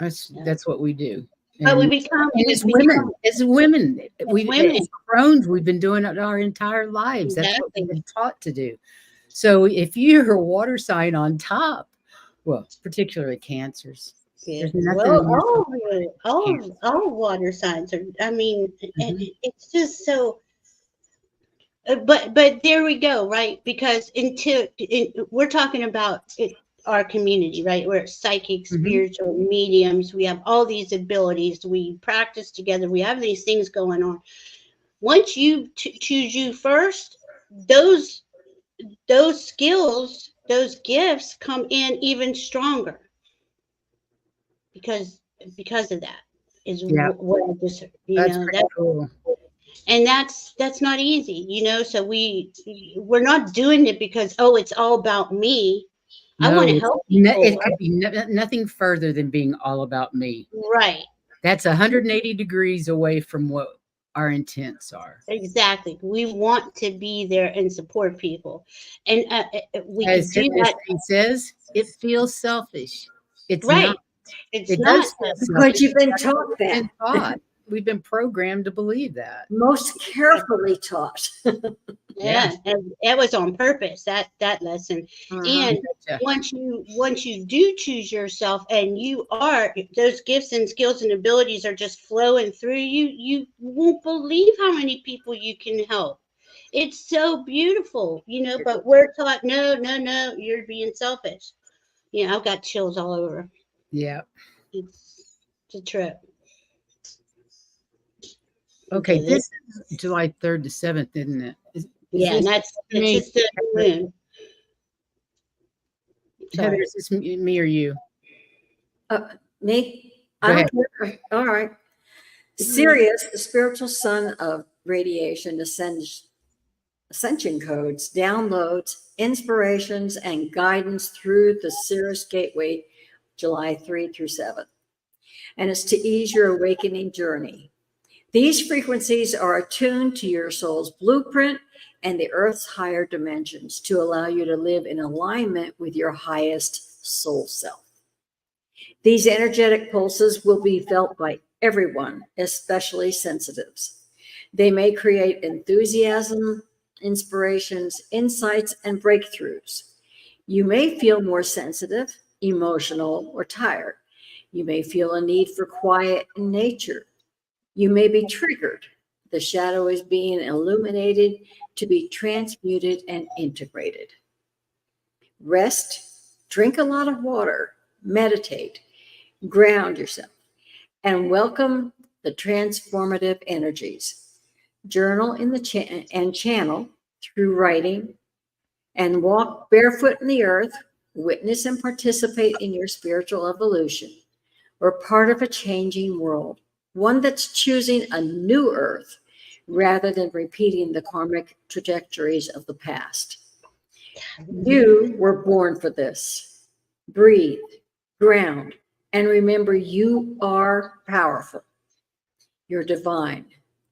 That's what we do. But we become as women, as Crohn's, we've been doing it our entire lives. That's what we've been taught to do. So if you're a water sign on top, well, particularly cancers. Yeah. Well, all water signs are. I mean, it's just so. But there we go, right? Because we're talking about our community, right? We're psychic, spiritual mediums. We have all these abilities. We practice together. We have these things going on. Once you choose you first, those skills, those gifts come in even stronger. Because of that is what I just, that's pretty cool. And that's not easy, so we're not doing it because, oh, it's all about me. No, I want to help people. It could be nothing further than being all about me. Right. That's 180 degrees away from what our intents are. Exactly. We want to be there and support people. And we can As do Miss that. P says, it feels selfish. It's not. Right. It's It not. does feel Because selfish. you've been That's what taught we've that. been taught. We've been programmed to believe that. Most carefully taught. Yeah. And it was on purpose, that lesson. And Gotcha. once you do choose yourself and you are, those gifts and skills and abilities are just flowing through you, you won't believe how many people you can help. It's so beautiful, but we're taught, no, you're being selfish. I've got chills all over. Yeah. It's a trip. Okay. Okay, This is July 3rd to 7th, isn't it? Is yeah, and this that's me? just the moon. Heather, Sorry. is this me or you? Me? Go I ahead. don't care. All right. Sirius, the spiritual son of radiation, ascension codes, downloads, inspirations, and guidance through the Sirius Gateway, July 3 through 7. And it's to ease your awakening journey. These frequencies are attuned to your soul's blueprint and the earth's higher dimensions to allow you to live in alignment with your highest soul self. These energetic pulses will be felt by everyone, especially sensitives. They may create enthusiasm, inspirations, insights, and breakthroughs. You may feel more sensitive, emotional, or tired. You may feel a need for quiet and nature. You may be triggered. The shadow is being illuminated to be transmuted and integrated. Rest, drink a lot of water, meditate, ground yourself, and welcome the transformative energies. Journal in the and channel through writing, and walk barefoot in the earth. Witness and participate in your spiritual evolution. We're part of a changing world, one that's choosing a new earth rather than repeating the karmic trajectories of the past. You were born for this. Breathe, ground, and remember you are powerful. You're divine.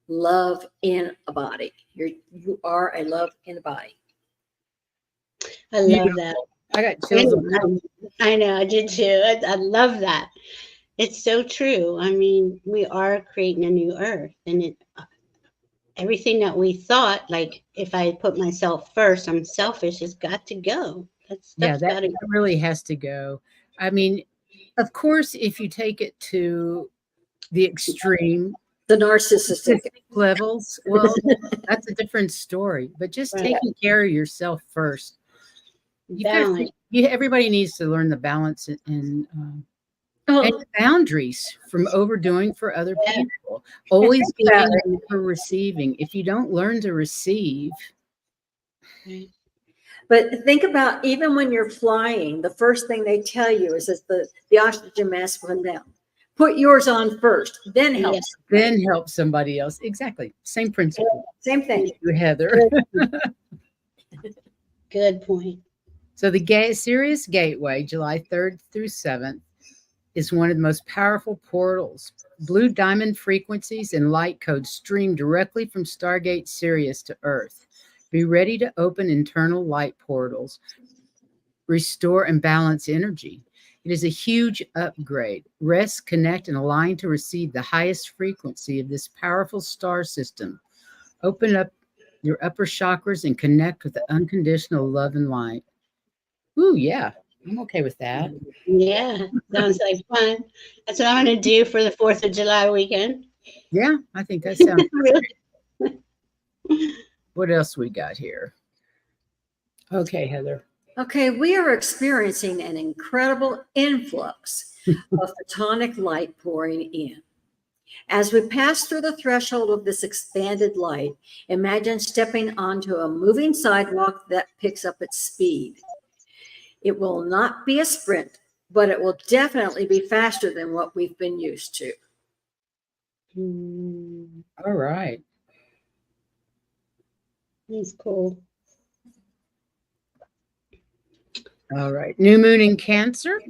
Love in a body. You are a love in a body. I love that. I got chills. On I know, I did too. I love that. It's so true. I mean, we are creating a new earth, and everything that we thought, like if I put myself first, I'm selfish, has got to go. That yeah, stuff's that got to go. really has to go. I mean, of course, if you take it to the extreme, The narcissistic levels, well, that's a different story. But just Right. taking care of yourself first. Balance. Everybody needs to learn the balance and Oh, boundaries from overdoing for other people. Always about giving for receiving. If you don't learn to receive, but think about even when you're flying, the first thing they tell you is that the oxygen mask went down. Put yours on first, then help. Yes. then help somebody else. Exactly. Same principle. Same thing. Thank you, Heather. Good point. So the Sirius Gateway, July 3rd through 7th, is one of the most powerful portals. Blue diamond frequencies and light codes stream directly from Stargate Sirius to Earth. Be ready to open internal light portals, restore and balance energy. It is a huge upgrade. Rest, connect, and align to receive the highest frequency of this powerful star system. Open up your upper chakras and connect with the unconditional love and light. Ooh, yeah, I'm okay with that. Yeah, sounds like fun. That's what I'm going to do for the 4th of July weekend. Yeah, I think that sounds Really? What else we got here? Okay, Heather. Okay, we are experiencing an incredible influx of photonic light pouring in. As we pass through the threshold of this expanded light, imagine stepping onto a moving sidewalk that picks up its speed. It will not be a sprint, but it will definitely be faster than what we've been used to. All right. That's cool. All right. New moon in Cancer,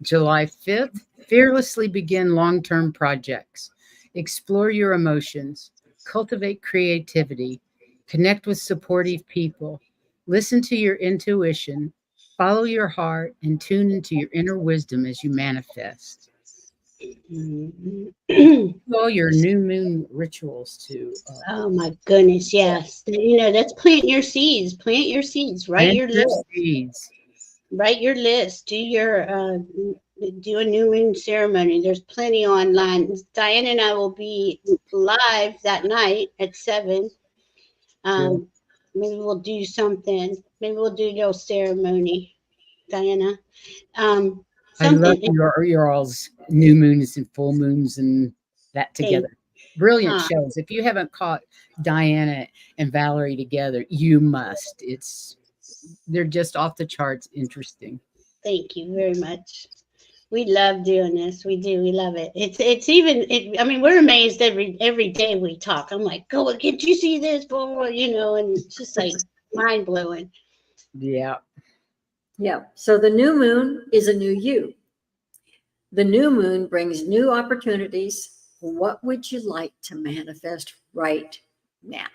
July 5th. Fearlessly begin long-term projects. Explore your emotions. cultivate creativity, connect with supportive people, listen to your intuition, follow your heart, and tune into your inner wisdom as you manifest. Mhm. All your new moon rituals to Oh my goodness, yes. You know, that's plant your seeds. Plant your seeds. Write plant your your list. seeds. Write your list. Do a new moon ceremony. There's plenty online. Diane and I will be live that night at 7. Good. Um, maybe we'll do something. Maybe we'll do a little ceremony, Diana. I love Something. your all's new moons and full moons and that Thing. together. Brilliant Ah, shows. If you haven't caught Diana and Valerie together, you must. They're just off the charts interesting. thank you very much. We love doing this. We do. We love it. It's even. I mean, we're amazed every day we talk. I'm like, go. Can't you see this? Blah, blah, blah, you know, and it's just like mind blowing. Yeah. Yeah. So the new moon is a new you. The new moon brings new opportunities. What would you like to manifest right now?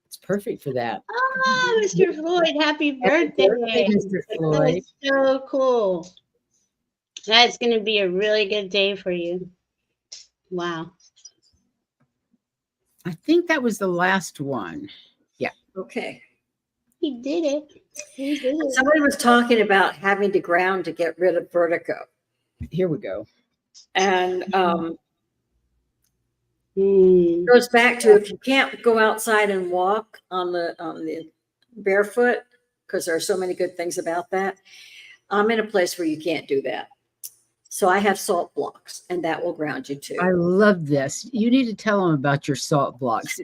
It's perfect for that. Oh, Mr. Floyd, happy Happy birthday! birthday, Mr. Floyd. That's so cool. That's going to be a really good day for you. Wow. I think that was the last one. Okay. He did it. He did it. Somebody was talking about having to ground to get rid of vertigo. Here we go. And Hmm. goes back to if you can't go outside and walk on the barefoot, because there are so many good things about that. I'm in a place where you can't do that. So I have salt blocks, and that will ground you too. I love this. You need to tell them about your salt blocks.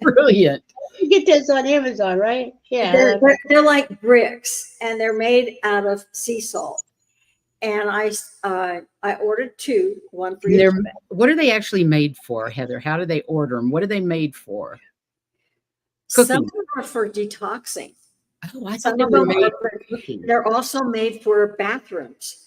Brilliant. You get this on Amazon, right? Yeah. They're like bricks, and they're made out of sea salt. And I ordered 2, one for And each. they're what are they actually made for, Heather? How do they order them? What are they made for? Some Cooking. of them are for detoxing. Oh, I thought Some they of were them made are for cooking. They're also made for bathrooms.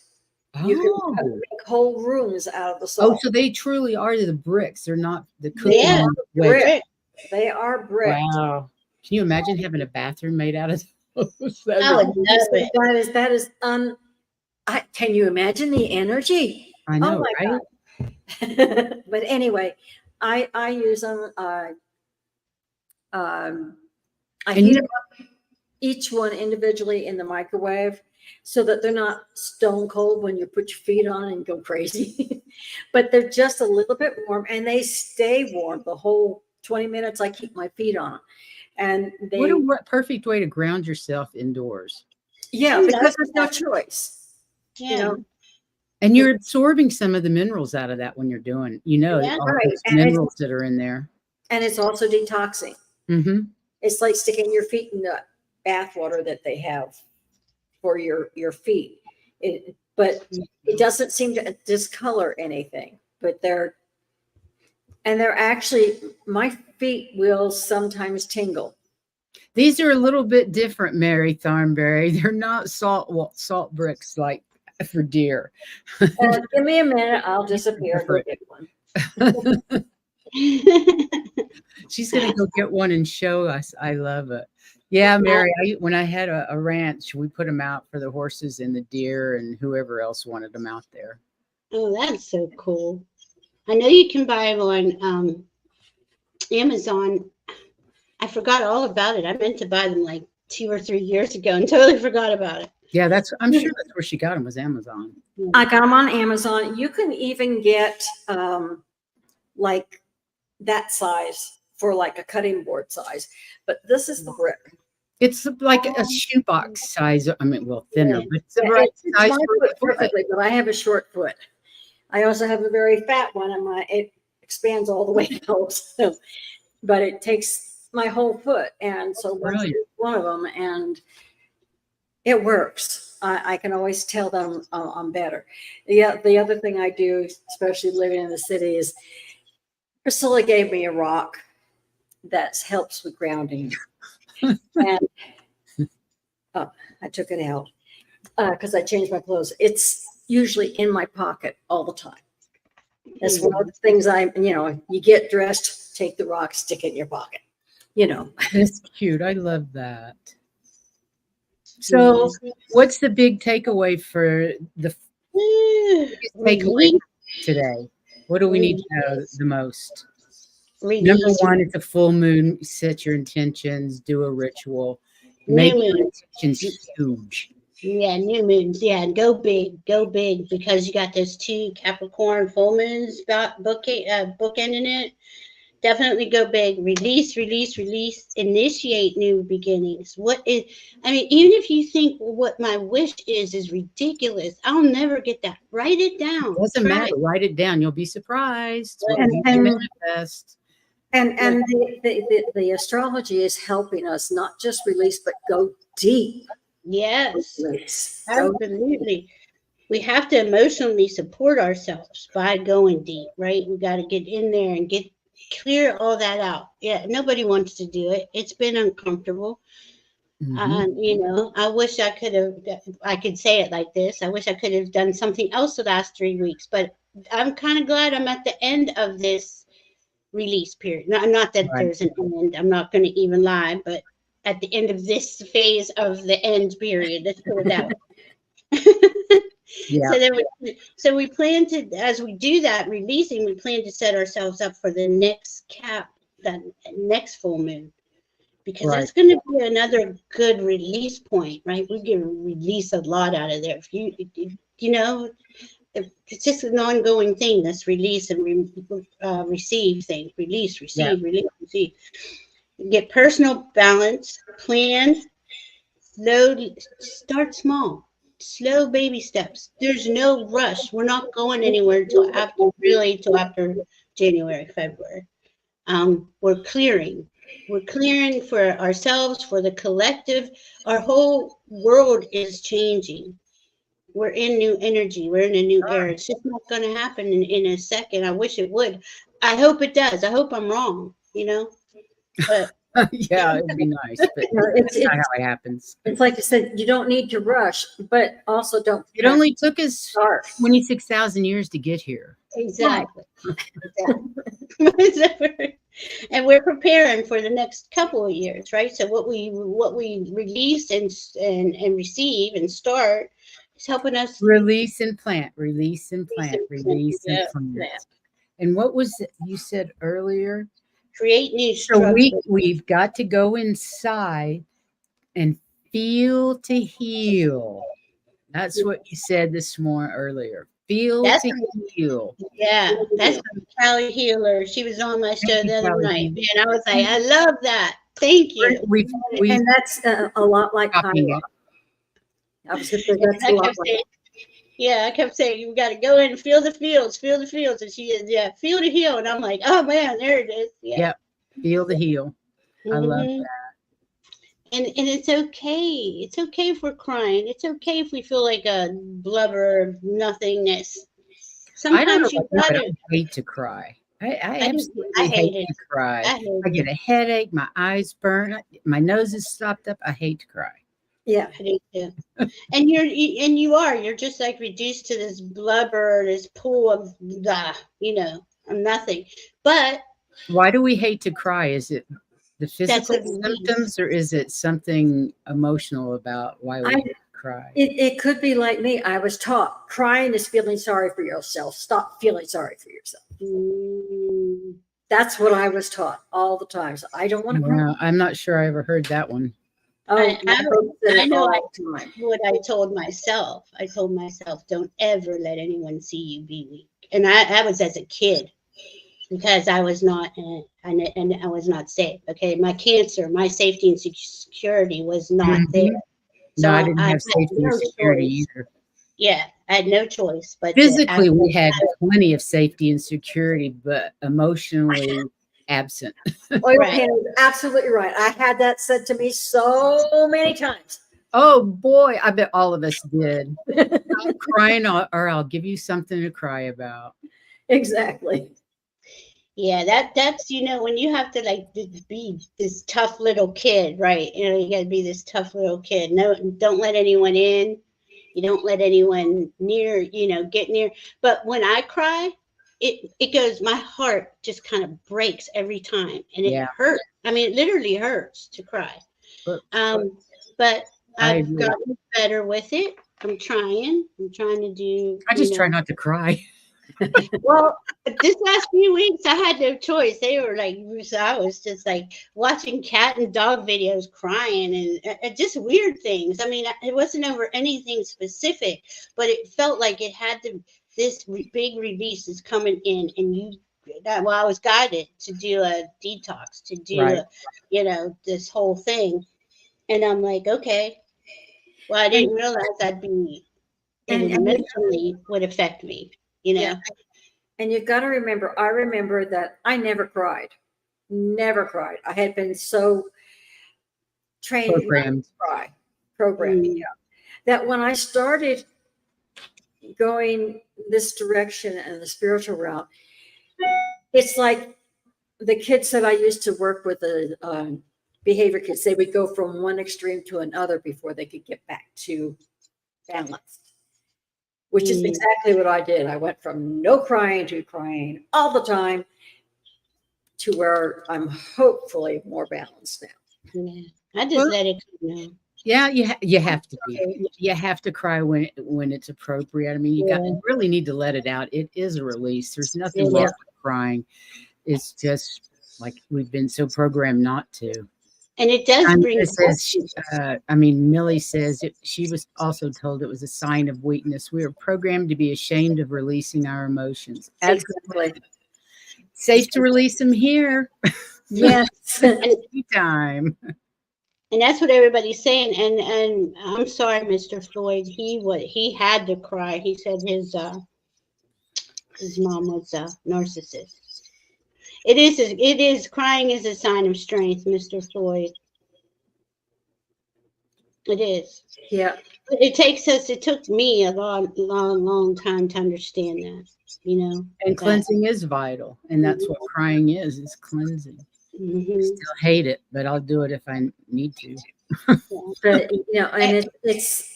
You can Oh. make whole rooms out of the Oh, salt. so they truly are the bricks. They're not the cooking. Yeah. wedge. Brick. They are bricks. Wow. Can you imagine having a bathroom made out of those? I would love it. That is can you imagine the energy? I know, Oh my right? God. But anyway, I use them. I And heat you them up, each one individually in the microwave, so that they're not stone cold when you put your feet on and go crazy. But they're just a little bit warm, and they stay warm the whole 20 minutes I keep my feet on. And what a perfect way to ground yourself indoors. yeah, I because love there's no choice. Yeah. You know, And you're absorbing some of the minerals out of that when you're doing, Yeah. all Right. those And it's- minerals that are in there. and it's also detoxing. Mm-hmm. It's like sticking your feet in the bath water that they have for your feet. But it doesn't seem to discolor anything. But they're actually, my feet will sometimes tingle. These are a little bit different, Mary Thornberry. They're not salt bricks like for deer. Give me a minute, I'll disappear and go get one. She's going to go get one and show us. I love it. Yeah, Mary, when I had a ranch, we put them out for the horses and the deer and whoever else wanted them out there. Oh, that's so cool. I know you can buy them on Amazon. I forgot all about it. I meant to buy them like 2 or 3 years ago and totally forgot about it. Yeah, I'm sure that's where she got them, was Amazon. I got them on Amazon. You can even get like that size for like a cutting board size, but this is the brick. It's like a shoebox size. I mean, well, thinner, but it's the Yeah, right it's size my for foot the foot. perfectly, but I have a short foot. I also have a very fat one, and it expands all the way out. So, but it takes my whole foot, and so that's one of them, and it works. I can always tell them I'm better. The other thing I do, especially living in the city, is Priscilla gave me a rock that helps with grounding. And I took it out because I changed my clothes. It's usually in my pocket all the time. That's one of the things you get dressed, take the rock, stick it in your pocket. That's cute. I love that. So, what's the big takeaway for the biggest takeaway today? What do we need to know the most? Number one, it's a full moon. Set your intentions. Do a ritual. Make your intentions huge. Yeah, new moons. Yeah, and go big, because you got those 2 Capricorn full moons bookending it. Definitely go big. Release, initiate new beginnings. Even if you think what my wish is ridiculous, I'll never get that. Write it down. Doesn't matter. Write it down. You'll be surprised. And manifest. And the astrology is helping us not just release, but go deep. Yes, absolutely. We have to emotionally support ourselves by going deep, right? We got to get in there and clear all that out. Yeah, nobody wants to do it. It's been uncomfortable. I wish I could say it like this. I wish I could have done something else the last 3 weeks, but I'm kind of glad I'm at the end of this release period. Not that there's an end. I'm not going to even lie, but at the end of this phase of the end period, let's put it that way. Yeah. So we plan to, as we do that releasing, we plan to set ourselves up for the next that next full moon, because that's going to be another good release point, right? We can release a lot out of there. It's just an ongoing thing. This release and receive thing. Release, receive, release, receive. Get personal balance. Plan. Slowly. Start small. Slow baby steps. There's no rush. We're not going anywhere until after January, February. We're clearing. We're clearing for ourselves, for the collective. Our whole world is changing. We're in new energy. We're in a new era. It's just not going to happen in a second. I wish it would. I hope it does. I hope I'm wrong, But yeah, it'd be nice, but it's not how it happens. It's like I said, you don't need to rush, but also don't. It only took us 26,000 years to get here. Exactly. And we're preparing for the next couple of years, right? So what we release and receive and start is helping us release and plant. And what was it you said earlier? Create new structures. So we've got to go inside and feel to heal. That's what you said this morning earlier. Feel to heal. Yeah, that's from Callie Healer. She was on my show the other night, and I was like, I love that. Thank you. And that's a lot like Kyle. I was just that's a lot like. Yeah, I kept saying, you got to go in and feel the fields. And she is, feel to heal. And I'm like, oh man, there it is. Yeah. Yep. Feel the heal. I love that. And it's okay. It's okay if we're crying. It's okay if we feel like a blubber nothingness. Sometimes I hate to cry. I absolutely hate to cry. I get a headache. My eyes burn. My nose is stopped up. I hate to cry. Yeah, I do too. And you're just like reduced to this blubber, this pool of nothing. But why do we hate to cry? Is it the physical symptoms, or is it something emotional about why we hate to cry? It could be like me. I was taught crying is feeling sorry for yourself. Stop feeling sorry for yourself. That's what I was taught all the time. So I don't want to cry. I'm not sure I ever heard that one. I know what I told myself. I told myself, don't ever let anyone see you be weak. And I was as a kid, because I was not, and I was not safe. Okay, my cancer, my safety and security was not there. So I didn't have safety and security either. Yeah, I had no choice. But physically, we had plenty of safety and security, but emotionally absent. Right. Absolutely right. I had that said to me so many times. Oh boy, I bet all of us did. I'm crying, or I'll give you something to cry about. Exactly. Yeah, that's when you have to be this tough little kid, right? You got to be this tough little kid. No, don't let anyone in. You don't let anyone near. Get near. But when I cry, it goes, my heart just kind of breaks every time, and it Yeah. hurts. I mean, it literally hurts to cry. But But I I've agree. gotten better with it. I'm trying to do, I just try not to cry. well, this last few weeks, I had no choice. They were like, so I was just like watching cat and dog videos, crying, and just weird things. I mean, it wasn't over anything specific, but it felt like it had to. This big release is coming in, and well, I was guided to do a detox, to do Right. this whole thing, and I'm like, okay. Well, I didn't realize I'd be it And mentally would affect me. yeah, and you've got to remember, I remember that I never cried. Never cried. I had been so trained not to Programmed. cry, programmed, Mm. yeah. That when I started going this direction and the spiritual route, it's like the kids that I used to work with, the behavior kids, they would go from one extreme to another before they could get back to balanced, which is Mm. exactly what I did. I went from no crying to crying all the time to where I'm hopefully more balanced now. Yeah. I just Well, let it go. Yeah, you have to be. You have to cry when it's appropriate. I mean, you really need to let it out. It is a release. There's nothing wrong with crying. It's just like we've been so programmed not to. And it does bring. Millie says she was also told it was a sign of weakness. We are programmed to be ashamed of releasing our emotions. Exactly. Safe to release them here. Yes. Anytime. And that's what everybody's saying. And I'm sorry, Mr. Floyd. He had to cry. He said his mom was a narcissist. It is crying is a sign of strength, Mr. Floyd. It is. Yeah. It took me a long time to understand that, And cleansing is vital. And that's what crying is cleansing. Mm-hmm. I still hate it, but I'll do it if I need to. But and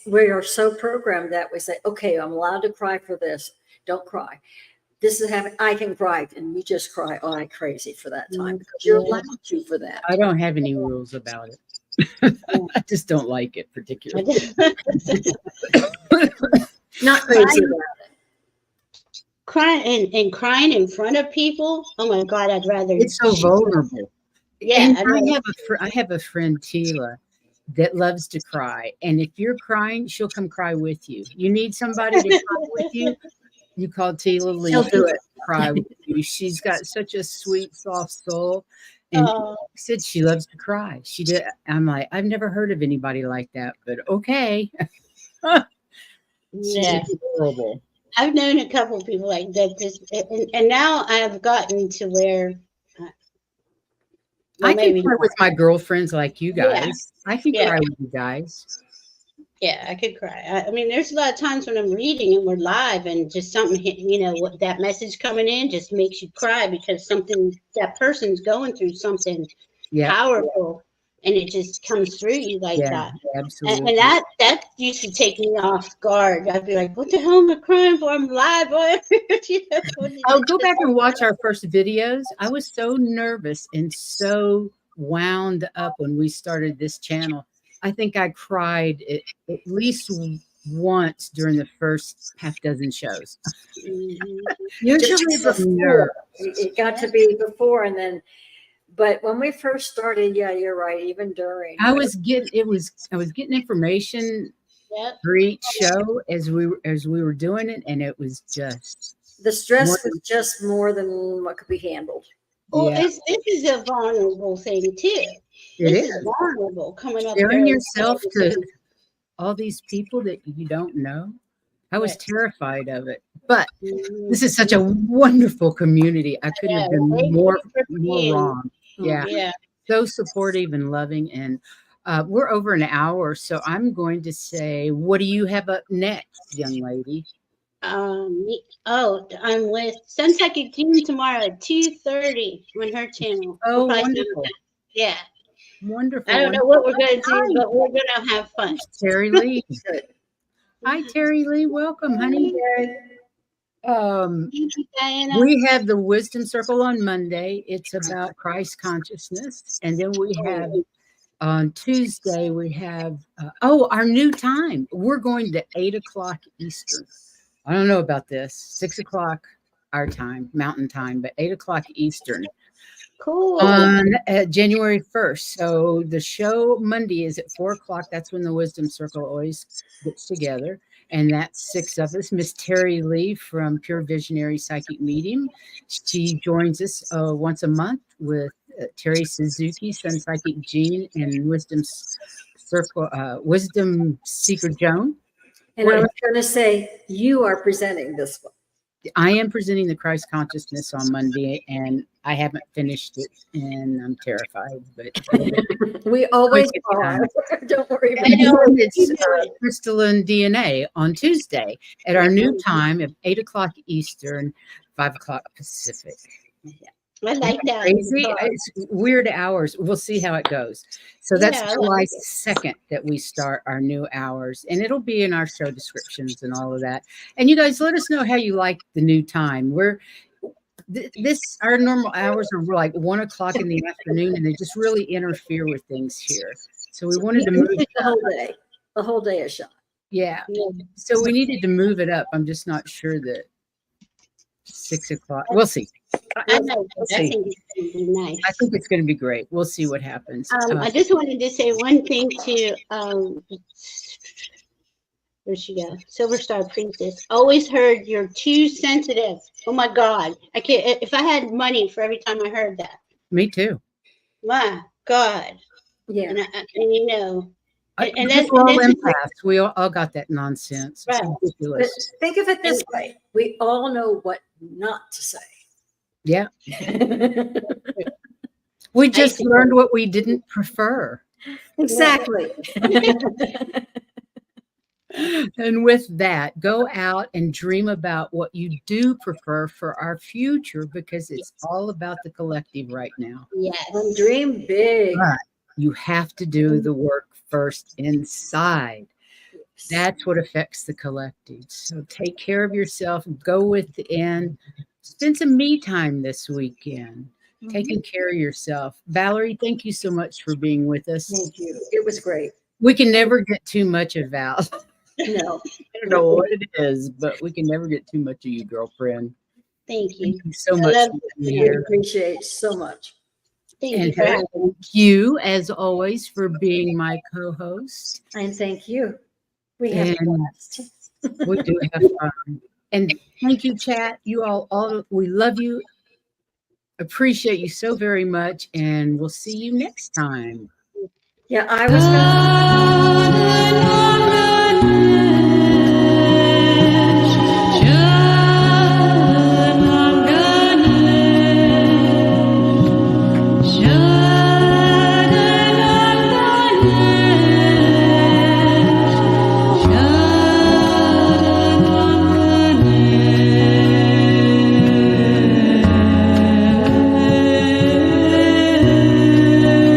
we are so programmed that we say, okay, I'm allowed to cry for this. Don't cry. This is happening. I can cry, and you just cry like crazy for that time because you're allowed to for that. I don't have any rules about it. I just don't like it particularly. Not crazy about it. Crying and crying in front of people. Oh my God, I'd rather. It's so vulnerable. Yeah, and I have a friend, Tila, that loves to cry, and if you're crying, she'll come cry with you. You need somebody to cry with you. You call Tila Lee. She'll do it. Cry with you. She's got such a sweet, soft soul, and she said she loves to cry. She did. I'm like, I've never heard of anybody like that, but okay. Yeah, horrible. I've known a couple of people like that, and now I've gotten to where I can cry with my girlfriends like you guys. Yeah. I can cry with you guys. Yeah, I could cry. I mean, there's a lot of times when I'm reading and we're live and just something, what that message coming in just makes you cry because that person's going through something powerful and it just comes through you like that. Absolutely. And that used to take me off guard. I'd be like, what the hell am I crying for? I'm live. I'll go back and watch our first videos. I was so nervous and so wound up when we started this channel. I think I cried at least once during the first half dozen shows. Usually before. It got to be before and then. But when we first started, yeah, you're right. Even during, I was getting information for each show as we were doing it, and it was just the stress was just more than what could be handled. Well, this is a vulnerable thing too. This is vulnerable coming up. Sharing yourself to all these people that you don't know. I was terrified of it, but this is such a wonderful community. I couldn't have been more wrong. Yeah. So supportive and loving. And we're over an hour. So I'm going to say, what do you have up next, young lady? I'm with Sunpsychic Jean tomorrow at 2:30 on her channel. Oh, wonderful. Yeah. Wonderful. I don't know what we're going to do, but we're going to have fun. Terry Lee. Hi, Terry Lee. Welcome, honey. Um, Thank you, Diana. we have the Wisdom Circle on Monday. It's about Christ consciousness. And then we have on Tuesday, we have, our new time. We're going to 8 o'clock Eastern. I don't know about this. 6 o'clock our time, Mountain Time, but 8 o'clock Eastern Cool. on January 1st. So the show Monday is at 4 o'clock. That's when the Wisdom Circle always gets together. And that's 6 of us. Miss Terry Lee from Pure Visionary Psychic Medium. She joins us once a month with Terry Suzuki, Sun Psychic Jean, and Wisdom Circle, Wisdom Seeker Joan. And I was going to say, you are presenting this one. I am presenting the Christ consciousness on Monday, and I haven't finished it, and I'm terrified. But We always Quick are. Don't worry about and it. know. it's Crystalline DNA on Tuesday at our new time of 8 o'clock Eastern, 5 o'clock Pacific. I like that. Crazy. It's weird hours. We'll see how it goes. So that's Yeah, I July like it. 2nd that we start our new hours, and it'll be in our show descriptions and all of that. And you guys, let us know how you like the new time. Our normal hours are like 1 o'clock in the afternoon, and they just really interfere with things here. So we wanted to move The whole day. The whole day is shot. Yeah. Yeah. So we needed to move it up. I'm just not sure that 6 o'clock. We'll see. I know. I see. think it's going to be nice. I think it's going to be great. We'll see what happens. I just wanted to say one thing to where'd she go? Silver Star Princess. Always heard you're too sensitive. Oh my God. I can't, if I had money for every time I heard that. Me too. My God. Yeah. And you know, and Because that's, we're all and that's empaths. We all got that nonsense. It's Right. But ridiculous. think of it this way. We all know what not to say. Yeah. We just think- learned what we didn't prefer. Exactly. And with that, go out and dream about what you do prefer for our future, because it's all about the collective right now. yes. And dream big. But you have to do the work first inside. That's what affects the collective. So take care of yourself. Go within. Spend some me time this weekend, taking care of yourself. Valerie, thank you so much for being with us. Thank you. It was great. We can never get too much of Val. No. I don't know what it is, but we can never get too much of you, girlfriend. Thank you. Thank you so I much love for I being here. appreciate so much. Thank you And for having me. thank you, as always, for being my co-host. And thank you. We have And blessed. we do have fun. And thank you, chat. You all, we love you. Appreciate you so very much. And we'll see you next time. Yeah, I was.